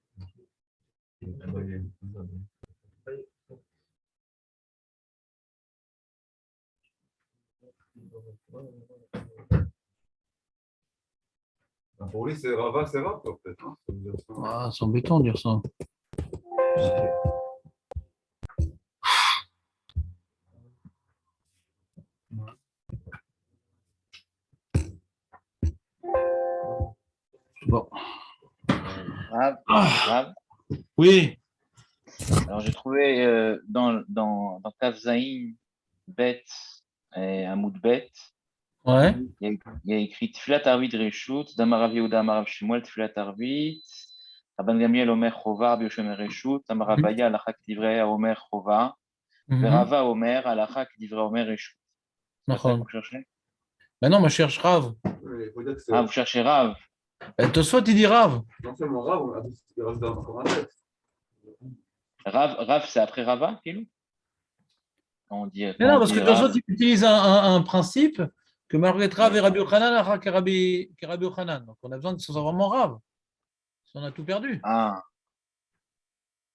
B: Pour lui, c'est Rava, c'est Rav, peut-être. Hein,
A: Ah, c'est embêtant de dire ça. Bon.
D: Rav.
A: Oui.
D: Alors j'ai trouvé dans Kafzaïn, Bet et Hamoud Bet,
A: Ouais.
D: il y a écrit Tfilat Arvit Reshut, Damarav Yehuda Amarav Shmuel, Tfilat Arvit, Rabban Gamiel Omer Chova, Rabbi Yoshem Reshut, Amarav Baya, Alachak Divrei Omer Chova, Verava Omer, Alachak Divrei Omer Reshut. C'est ça que vous cherchez?
A: Ben non, moi je cherche Rav.
D: Ah, vous cherchez Rav.
A: Ben, Tosfot, il dit Rav.
B: Non seulement Rav, il reste encore un texte.
D: Rav, c'est après Rava, Pilou? On dit.
A: Mais non, parce que Tosfot, il utilise un principe que malgré Rav et Rabbi Yochanan, Alachak et Rabbi Yochanan. Donc on a besoin que ce soit vraiment Rav. On a tout perdu.
D: Ah.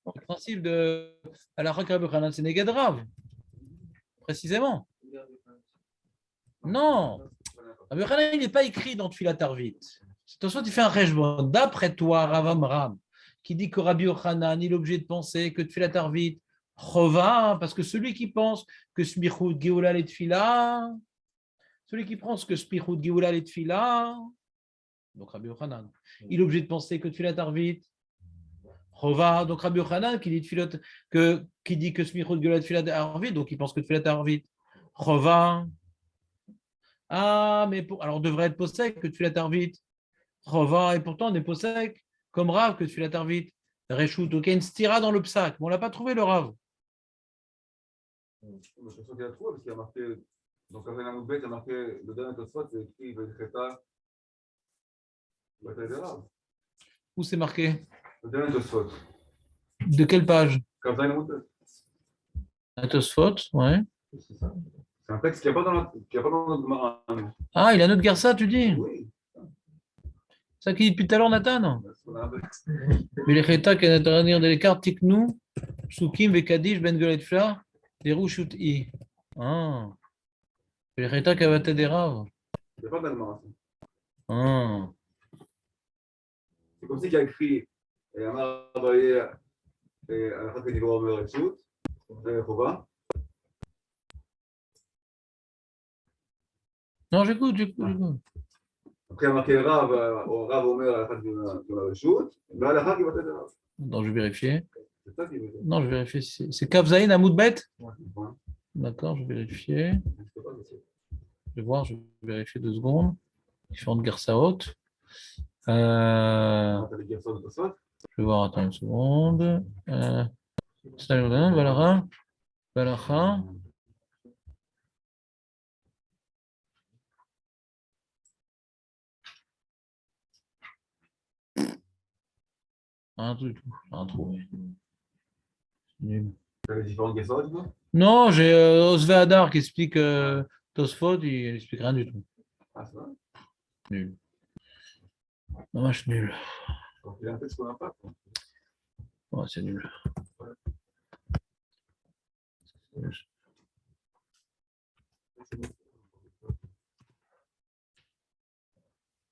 A: Le principe de Alachak et Rabbi Yochanan, c'est Neged Rav. Précisément. Non. Rabbi Yochanan, il n'est pas écrit dans Tfilat Arvit. Tosfot, il fait un rejbon. D'après toi, Rav Amram, qui dit que Rabbi Yochanan, il est obligé de penser que Tfilat Arvit, Chova, parce que celui qui pense que Smichut Geoula les Tfila, celui qui pense que Smichut Geoula les Tfila, donc Rabbi Yochanan, il est obligé de penser que Tfilat Arvit, Chova, donc Rabbi Yochanan qui dit que Smichut Geoula les Tfila Arvit, donc il pense que Tfilat Arvit, Chova. Ah, mais alors on devrait être possèque que Tfilat Arvit, Chova, et pourtant on est possèque comme Rav que Tfilat Arvit, Reshut, ok, une stira dans le psaque, mais on ne l'a pas trouvé le Rav.
B: Je pense qu'il a trouvé parce qu'il a marqué, donc avec la moudbet, il a marqué, le dernier Tosfot, c'est écrit Vecheta, bataille des Rav.
A: Où c'est marqué?
B: Le dernier Tosfot.
A: De quelle page?
B: Kavzaïn Moudbet.
A: Un Tosfot, ouais.
B: C'est ça. C'est un texte qui n'y a pas dans notre Gemara.
A: Ah, il a notre Garça, tu dis?
B: Oui.
A: Ça qui dit depuis tout à l'heure, Nathan? Mais les Cheta qui intervenir de l'écart, Tiknou, Soukim, Vekadish, Ben Goletfla, des Rouchout I. Ah. Les Cheta qui avaient des Rav.
B: Il n'y a pas de Gemara.
A: Ah.
B: C'est comme si il a écrit Amar Abaye et Alachat Kedivro Omer Reshut, Chova.
A: Non, j'écoute.
B: Après, il a marqué Rav Omer Alachat Kedivro Reshut, mais Alachat qui va être Rav.
A: Non, je vais vérifier.
B: C'est ça qui veut dire.
A: Non, je vais vérifier. C'est Kavzaïn à Moudbet?
B: Ouais.
A: D'accord, je vais vérifier. Je vais voir, je vais vérifier 2 secondes. Différentes Garçaot. Je vais voir, attends une seconde. Salut, Balacha. Un truc, un trouvé. Nul.
B: Tu as les différentes guessottes, quoi?
A: Non, j'ai Osve Hadar qui explique Tosfot, il n'explique rien du tout.
B: Ah, c'est vrai.
A: Nul. Dommage, nul.
B: Donc, il a un texte qu'on n'a pas. Quoi.
A: Ouais, c'est nul.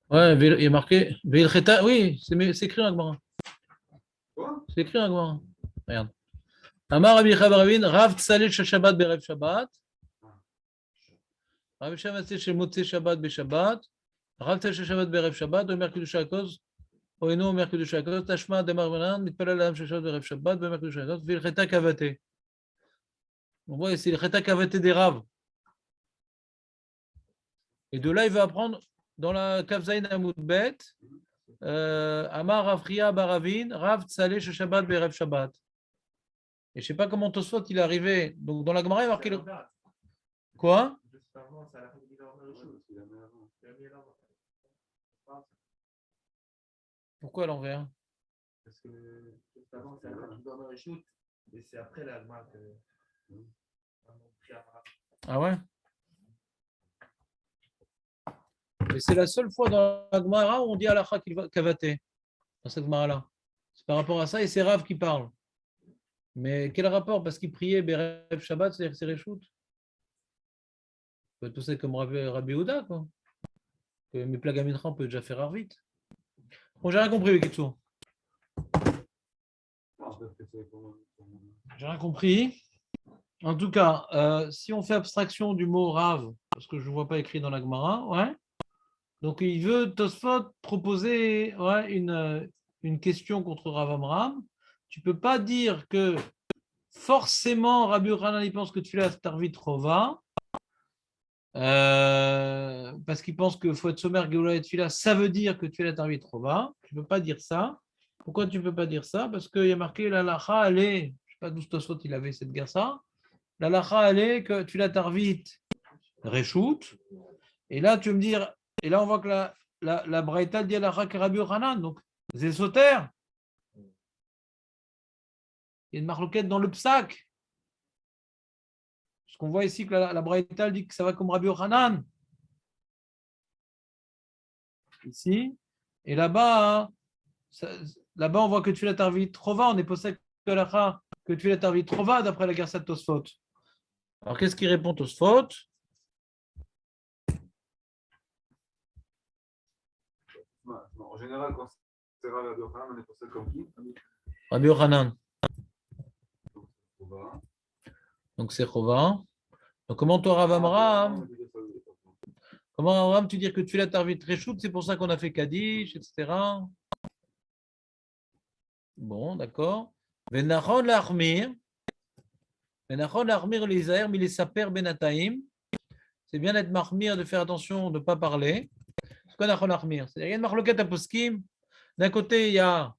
A: Ouais, il est marqué. Veilcheta, oui, c'est écrit en Agmara.
B: Quoi?
A: C'est écrit en Agmara. Regarde. Amar Rabbi Chabaravin, Rav Tsalil Shel Shabbat Berev Shabbat. Rav Shabbat Shel Motzei Shabbat Beshabbat. Rav Tsalil Shel Shabbat Berev Shabbat. Omer Kiddush HaKos. Oeno Omer Kiddush HaKos. Tashma Demar Banan. Mitpalel Adam Shel Shabbat Berev Shabbat. Omer Kiddush HaKos. Veilcheta Kavate. On voit ici le Cheta Kavate des Rav. Et de là, il va apprendre dans la Kavzaïn Amoud Bet. Amar Afria Baravin. Rav Tsalil Shel Shabbat Berev Shabbat. Et je ne sais pas comment Tosfot il est arrivé. Donc dans la Gemara, il est marqué le. Quoi? Pourquoi à l'envers?
C: Parce que juste avant, c'est la qui doit me reshoot, et c'est après l'Allemagne que.
A: Ah ouais? Et c'est la seule fois dans la Gemara où on dit Alacha Kavate. Dans cette Gemara-là. C'est par rapport à ça et c'est Rav qui parle. Mais quel rapport? Parce qu'il priait Berev Shabbat, c'est-à-dire que c'est Reshoot. Tout ça comme Rabbi Houda, quoi. Mais Plagamincha, on peut déjà faire Arvit. Bon, j'ai rien compris, Bekitsu. J'ai rien compris. En tout cas, si on fait abstraction du mot Rav, parce que je ne vois pas écrit dans la Gemara, ouais. Donc il veut Tosfot proposer ouais, une question contre Rav Amram. Tu ne peux pas dire que forcément Rabbi Yochanan il pense que tu l'as Tarvit Rova. Parce qu'il pense que faut être sommaire Géoula et Tfila, ça veut dire que tu es la Tarvit Rova. Tu ne peux pas dire ça. Pourquoi tu ne peux pas dire ça? Parce qu'il y a marqué la lacha, elle est, je ne sais pas d'où Tosfot il avait cette guerre-ça. La lacha, elle est que tu la Tarvit Reshoot. Et là, tu veux me dire, et là, on voit que la Braïta dit lacha que Rabbi Yochanan, donc c'est sauter. Il y a une marloquette dans le psaque. Parce qu'on voit ici que la Braïta dit que ça va comme Rabbi Yochanan. Ici. Et là-bas, là-bas, on voit que tu l'as tarvit trova. On est possède que tu l'as tarvit trova d'après la Gersa de Tosfot. Alors, qu'est-ce qui répond Tosfot?
B: En général, quand c'est Rabbi Yochanan, on est possède comme qui?
A: Rabbi Yochanan. Donc c'est Chova. Donc comment toi Rav Amram? Comment Amram tu dis que tu l'as tarvit Reshout, c'est pour ça qu'on a fait Kaddish, etc. Bon, d'accord. Venachon l'Armir. Venachon l'Armir l'Isaër, mais les saper benataim. C'est bien d'être marmir, de faire attention, de ne pas parler. C'est quoi Nachon l'Armir? C'est-à-dire il y a une marloquette à poskim. D'un côté, il y a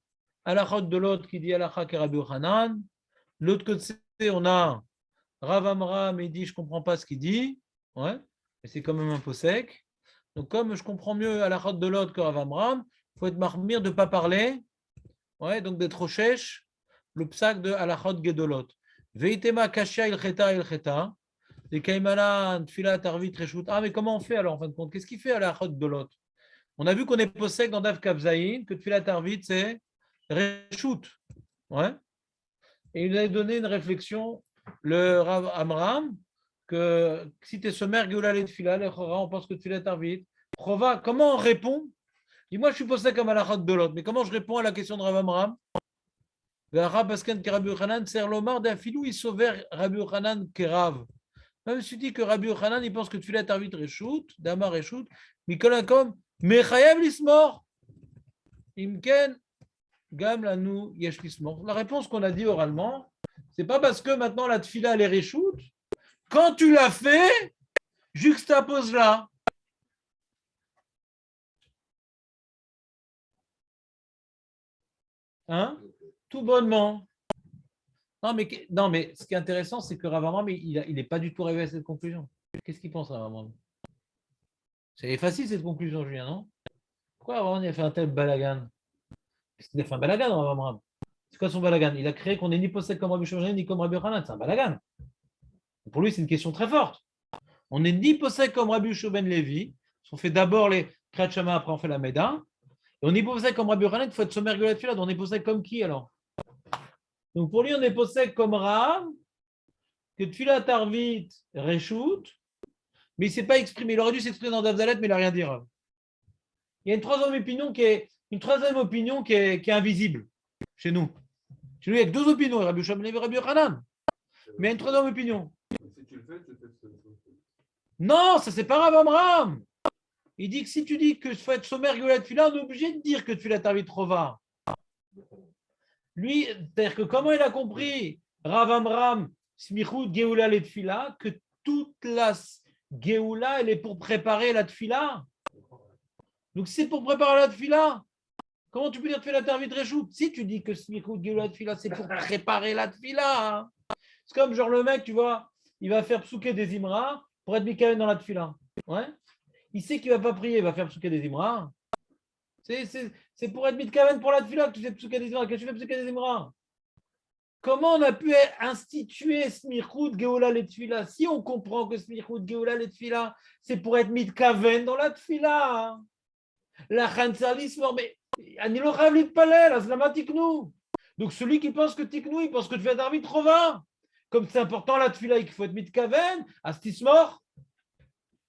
A: Alachot de l'autre qui dit Alacha ke Rabbi Yochanan. De l'autre côté, on a Rav Amram, il dit je ne comprends pas ce qu'il dit. Ouais, mais c'est quand même un peu sec. Donc, comme je comprends mieux Alachot de l'autre que Rav Amram, il faut être marmir de ne pas parler. Ouais, donc d'être au chèche, le psak de Alachot Gedolot. Veitema Kashia ilcheta ilcheta. Les Kaimana, Tfila, Tarvit, Reshut. Ah, mais comment on fait alors en fin de compte? Qu'est-ce qu'il fait Alachot de l'autre? On a vu qu'on est possède dans Dav Kavzaïn, que Tfila, Tarvit, c'est Reshut. Ouais. Et il nous a donné une réflexion, le Rav Amram, que si tu es sommaire, Géoula et Tfila, on pense que Tfila, Tarvit. Prova, comment on répond? Dis-moi, je suis posé comme Alachot de l'autre, mais comment je réponds à la question de Rav Amram? Rabbi Yochanan, c'est l'Omar d'Afilou, il sauve Rabbi Yochanan Kerav. Même si tu dis que Rabbi Yochanan, il pense que tu l'as tarvit Reshout, Damar Reshout, Mikolakom, Mechayev Lismor, Imken, Gam Lanou Yesh Lismor. La réponse qu'on a dit oralement, c'est pas parce que maintenant la tfila elle est Reshout, quand tu l'as fait, juxtapose-la. Hein? Tout bonnement. Non, mais ce qui est intéressant, c'est que Rav Amram, il n'est pas du tout arrivé à cette conclusion. Qu'est-ce qu'il pense, Rav Amram? C'est facile cette conclusion, Julien, non? Pourquoi Rav Amram il a fait un tel balagan? Il a fait un balagan, Rav Amram. C'est quoi son balagan? Il a créé qu'on n'est ni possède comme Rabbi Shimon ni comme Rabbi Yochanan. C'est un balagan. pour lui, c'est une question très forte. On n'est ni possède comme Rabbi Yehoshua ben Lévi, on fait d'abord les Kriyat Shema, après on fait la Méda. Et on est possède comme Rabbi Yochanan, il faut être sommaire Geoula Tefila, on est possède comme qui alors? Donc pour lui, on est possède comme Rav, que Tefila Tarvit Reshut, mais il ne s'est pas exprimé. Il aurait dû s'exprimer dans Davzalet, mais il n'a rien dit. Rav. Il y a une troisième opinion qui est invisible chez nous. Chez nous, il y a que deux opinions, Rabbi Yehoshua ben Lévi et Rabbi Yochanan. Mais il y a une troisième opinion.
B: Si tu le fais, tu fais ce que
A: Non, ça c'est pas Rav Amram. Il dit que si tu dis que il faut être sommaire Geoula Tefila, on est obligé de dire que Tefila Tarvit Rova. Lui, c'est-à-dire que comment il a compris Rav Amram, Smichut Geoula le Tefila, que toute la Geoula, elle est pour préparer la Tefila. Donc c'est pour préparer la Tefila. Comment tu peux dire Tefila Tarvit Reshut? Si tu dis que Smichut Geoula Tefila, c'est pour préparer la Tefila. Hein. C'est comme genre le mec, tu vois, il va faire psouké des Imra pour être Mikael dans la Tefila. Ouais. Il sait qu'il ne va pas prier, il va faire psouké des Imra. C'est pour être Mikael pour la Tefila que tu fais psouké des Imra, que tu fais psouké des Imra. Comment on a pu instituer Smichut Geoula le Tefila? Si on comprend que Smichut Geoula le Tefila, c'est pour être Mitkaven dans la Tefila. La Khansalis, mais Anilo Ravlit Palel, Aslama Tiknou. Donc celui qui pense que Tiknou, il pense que tu fais Darvit Rova. Comme c'est important la Tefila et qu'il faut être Mitkaven, Astismor.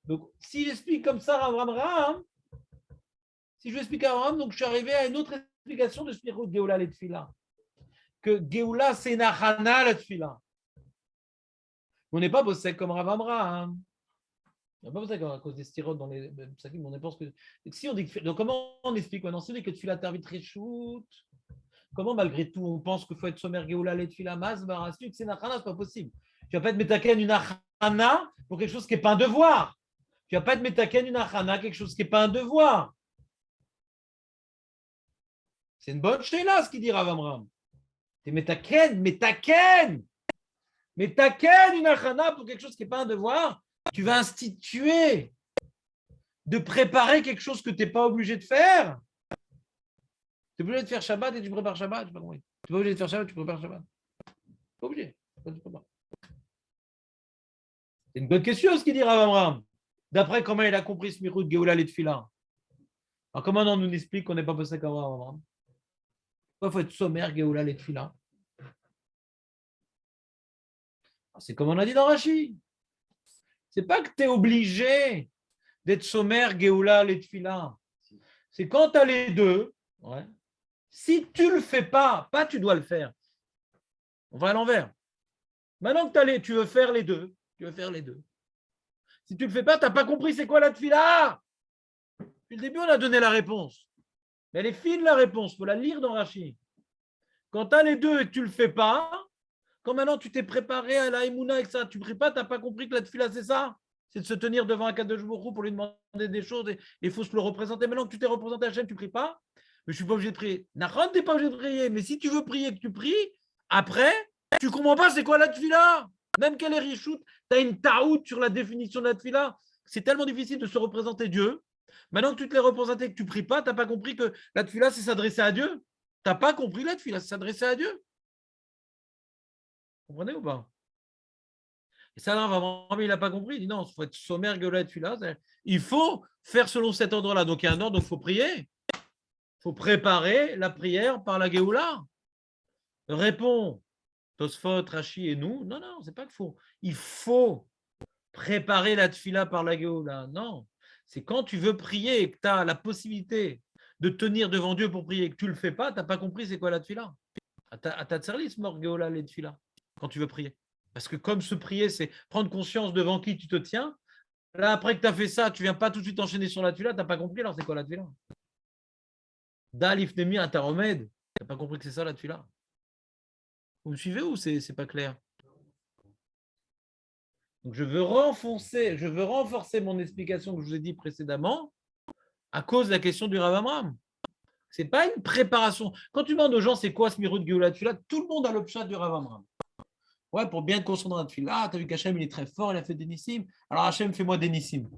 A: Donc s'il explique comme ça Ram, si je lui explique à Ram, donc je suis arrivé à une autre explication de Smichut Geoula le Tefila. Que Geoula, c'est Nachana la Tefila. On n'est pas bossé comme Rav Amra. Hein. On n'est pas bossé à cause des styrotes dans les sakim. On pense que. Si on dit que... Donc, comment on explique maintenant? Si on dit que Tefila Tarvit Reshut, comment malgré tout on pense qu'il faut être sommaire Geoula le Tefila Mas, Barasuk, c'est Nachana, c'est pas possible. Tu ne vas pas être Metaken une Nachana pour quelque chose qui n'est pas un devoir. Tu ne vas pas être Metaken une Nachana, quelque chose qui n'est pas un devoir. C'est une bonne chéla ce qu'il dit Rav Amram. Mais taken une achana pour quelque chose qui n'est pas un devoir, tu vas instituer de préparer quelque chose que tu n'es pas obligé de faire. Tu es obligé de faire Shabbat et tu prépares Shabbat. Tu n'es pas obligé de faire Shabbat, tu prépares Shabbat. Pas obligé. C'est une bonne question ce qu'il dit Rav Amram. D'après comment il a compris Smichut Geoula le Tefila. Alors comment on nous explique qu'on n'est pas passé comme Rav Amram? Il faut être sommaire, Geoula, les Tefila. C'est comme on a dit dans Rashi. C'est pas que tu es obligé d'être sommaire, Geoula, les Tefila. C'est quand tu as les deux. Ouais. Si tu ne le fais pas tu dois le faire. On va à l'envers. Maintenant que tu veux faire les deux. Si tu ne le fais pas, tu n'as pas compris c'est quoi la Tefila. Depuis le début, on a donné la réponse. Mais elle est fine la réponse, il faut la lire dans Rashi. Quand tu as les deux et que tu ne le fais pas, quand maintenant tu t'es préparé à la Emouna et que ça, tu ne pries pas, tu n'as pas compris que la Tefila c'est ça. C'est de se tenir devant un Kadosh Baruch Hu pour lui demander des choses et il faut se le représenter. Maintenant que tu t'es représenté à Hachem, tu ne pries pas. Mais je ne suis pas obligé de prier. Nachon, tu n'es pas obligé de prier. Mais si tu veux prier et que tu pries, après, tu ne comprends pas c'est quoi la Tefila. Même qu'elle est richoute, tu as une taout sur la définition de la Tefila. C'est tellement difficile de se représenter Dieu. Maintenant que tu te l'es représenté et que tu ne pries pas, tu n'as pas compris que la Tefila, c'est s'adresser à Dieu. Tu n'as pas compris la Tefila, c'est s'adresser à Dieu. Vous comprenez ou pas? Et ça, là, vraiment, il n'a pas compris. Il dit non, il faut être sommaire, Geoula, Tefila. Il faut faire selon cet ordre-là. Donc, il y a un ordre, donc il faut prier. Il faut préparer la prière par la Geoula. Répond Tosfot, Rashi et nous. Non, c'est pas qu'il faut. Il faut préparer la Tefila par la Geoula. Non. C'est quand tu veux prier et que tu as la possibilité de tenir devant Dieu pour prier et que tu ne le fais pas, tu n'as pas compris c'est quoi la Tefila. À ta service, Morgeola, les Tefila, quand tu veux prier. Parce que comme se prier, c'est prendre conscience devant qui tu te tiens. Là, après que tu as fait ça, tu ne viens pas tout de suite enchaîner sur la Tefila, tu n'as pas compris alors c'est quoi la Tefila. Dalif Nemi Ataromed, tu n'as pas compris que c'est ça la Tefila. Vous me suivez ou c'est pas clair? Donc, je veux renforcer mon explication que je vous ai dit précédemment à cause de la question du Rav Amram. Ce n'est pas une préparation. Quand tu demandes aux gens c'est quoi Smichut Geoula Tefila, tout le monde a le pshat du Rav Amram. Ouais, pour bien te concentrer dans la Tefila, tu as vu qu'Hachem il est très fort, il a fait des nissim. Alors Hachem, fais-moi des nissim.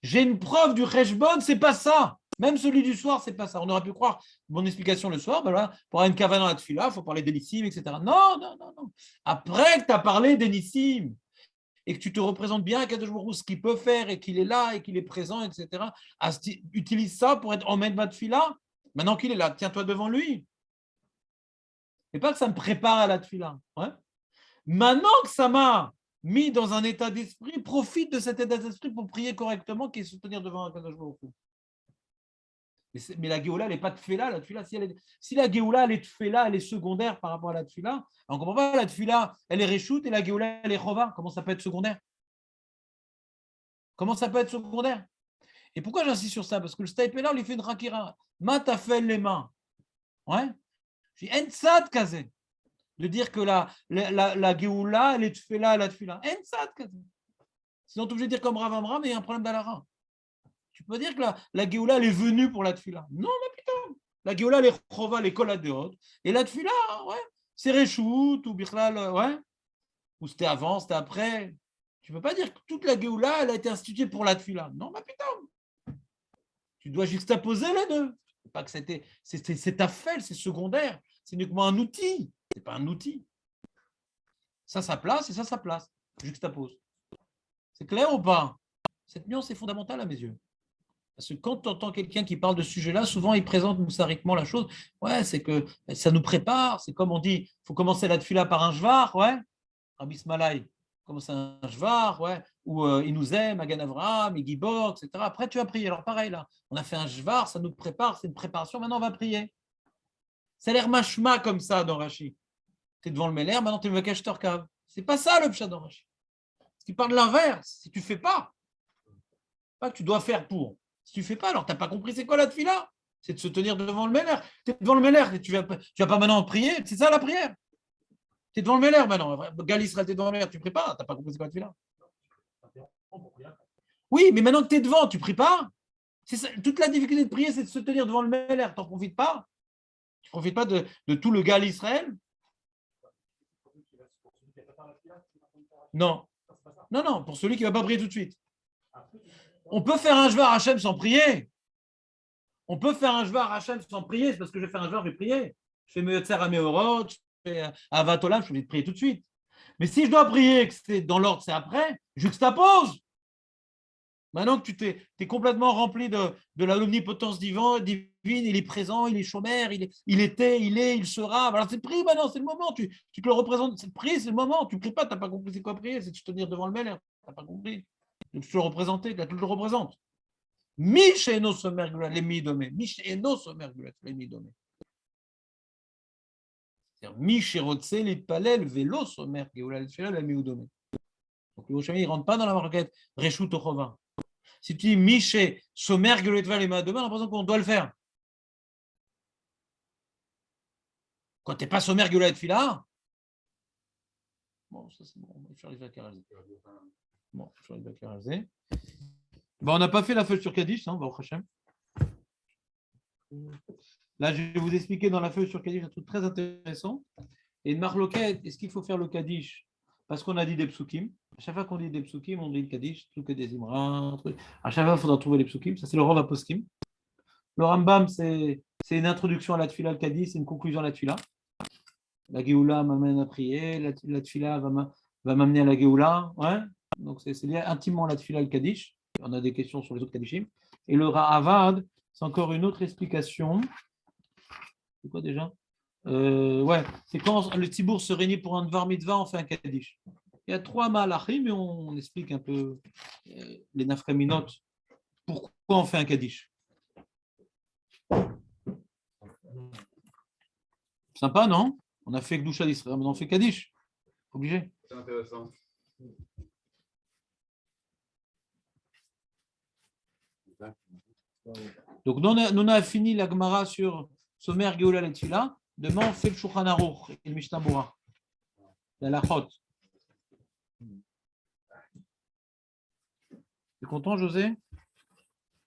A: J'ai une preuve du Cheshbon, c'est pas ça. Même celui du soir, c'est pas ça. On aurait pu croire mon explication le soir, ben là, pour avoir une kavana dans la Tefila, il faut parler des nissim, etc. Non. Après que tu as parlé des nissim, et que tu te représentes bien à Kadosh Baruch Hu, ce qu'il peut faire et qu'il est là et qu'il est présent, etc., utilise ça pour être en main de ma tefila. Maintenant qu'il est là, tiens-toi devant lui. Et pas que ça me prépare à la tefila. Ouais. Maintenant que ça m'a mis dans un état d'esprit, profite de cet état d'esprit pour prier correctement, qui est se tenir devant Kadosh Baruch Hu. Mais la Géoula, elle n'est pas tefila, la tefila. Si la Géoula, elle est tefila, elle est secondaire par rapport à la tefila, on ne comprend pas, la tefila, elle est réchoute et la Géoula, elle est chova. Comment ça peut être secondaire? Comment ça peut être secondaire? Et pourquoi j'insiste sur ça? Parce que le Staipela, il fait une rakira. Matafel les mains. Ouais. Je dis, ensad kazé. De dire que la Géoula, elle est tefila, la tefila. Ensad kazé. Sinon, tu es obligé de dire comme Rav Amram, mais il y a un problème d'Alara. Tu peux dire que la Géoula, elle est venue pour la tefila. Non, mais putain. La Géoula, elle est chova, elle est koladéot. Et la tefila, ouais, c'est réchoute ou birlal, ouais. Ou c'était avant, c'était après. Tu ne peux pas dire que toute la Géoula, elle a été instituée pour la tefila. Non, mais putain. Tu dois juxtaposer les deux. Pas que c'est ta fait, c'est secondaire. C'est uniquement un outil. Ce n'est pas un outil. Ça place et ça place. Juxtapose. C'est clair ou pas? Cette nuance est fondamentale à mes yeux. Parce que quand tu entends quelqu'un qui parle de ce sujet-là, souvent il présente moussariquement la chose. Ouais, c'est que ça nous prépare. C'est comme on dit, il faut commencer la tefila par un jvar, ouais. Rabbi Smalai, commence un jvar, ouais. Ou il nous aime, Agan Avraham, il Gibor, etc. Après, tu vas prier. Alors pareil, là, on a fait un jvar, ça nous prépare, c'est une préparation. Maintenant, on va prier. Ça a l'air machma comme ça dans Rashi. Tu es devant le Meller, maintenant tu es le Vakesh Torkav. C'est pas ça le pshat dans Rashi. Ce qui parle de l'inverse, si tu ne fais pas que tu dois faire pour. Si tu ne fais pas, alors tu n'as pas compris c'est quoi la tefila. C'est de se tenir devant le Meller. Tu es devant le Meller et tu ne vas pas maintenant prier. C'est ça la prière. Tu es devant le Meller maintenant. Gal Israël, tu es devant le Meller, tu ne pries pas. Tu n'as pas compris c'est quoi la tefila. Oui, mais maintenant que tu es devant, tu ne pries pas. Ça. Toute la difficulté de prier, c'est de se tenir devant le Meller. Tu n'en profites pas. Tu ne profites pas de tout le Gal Israël. Non. Non, pour celui qui ne va pas prier tout de suite. On peut faire un jvar Hachem sans prier. On peut faire un jvar Hachem sans prier. C'est parce que je vais faire un jvar, je vais prier. Je fais Meotzer à Meorot, je fais Avatolam, je vais prier tout de suite. Mais si je dois prier, que c'est dans l'ordre, c'est après, juxtapose. Maintenant que tu es complètement rempli de l'omnipotence divine, il est présent, il est chômeur, il était, il sera. Alors c'est prie maintenant, c'est le moment. Tu te le représentes, c'est prier, c'est le moment. Tu ne pries pas, tu n'as pas compris c'est quoi prier, c'est de se tenir devant le Meller. Tu n'as pas compris. Tu te le représenter, tu le représentes. Misheno somer gulat, les mi-domé. Misheno somer gulat, les mi-domé. C'est-à-dire, Mishérotse, les palel, vélo somer gulat, les mi-domé. Donc le Roshami, il ne rentre pas dans la marquette Reshut Ochova. Si tu dis Miché, Somer, Guletva, les demain, on a l'impression qu'on doit le faire. Quand tu n'es pas Somer, Guletva, bon, ça c'est bon, on va faire les vacarasés. Bon, je vais les vacarasés. Bon, on n'a pas fait la feuille sur Kaddish, hein, Baruch Hashem. Là, je vais vous expliquer dans la feuille sur Kaddish un truc très intéressant. Et une marloquette, est-ce qu'il faut faire le Kaddish parce qu'on a dit des psukim? À chaque fois qu'on dit des psukim, on dit le Kaddish, tout que des imras, truc. À chaque fois, il faudra trouver les psukim. Ça, c'est le Rav Aposkim. Le Rambam, c'est une introduction à la tefila, le Kaddish, c'est une conclusion à la tefila. La Géoula m'amène à prier, la tefila va m'amener à la Géoula. Ouais. Donc, c'est lié intimement à la tefila, le Kaddish. On a des questions sur les autres Kaddishim. Et le Ra'avad, c'est encore une autre explication. C'est quoi déjà? Ouais, c'est quand le Tzibour se réunit pour un Dvar Mitzvah, on fait un Kaddish. Il y a 3 malachim, mais on explique un peu les nafreminot. Pourquoi on fait un Kaddish? Sympa, non? On a fait Gdusha d'Israël, mais on fait Kaddish. Obligé.
B: C'est intéressant.
A: Donc, nous on a fini la Gemara sur Somer, Geoula, Letfila. Demain, on fait le Shulchan Aruch et le Mishnah Berurah. La Lachot. Tu es content, José?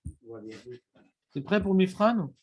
A: Tu es prêt pour Mifran?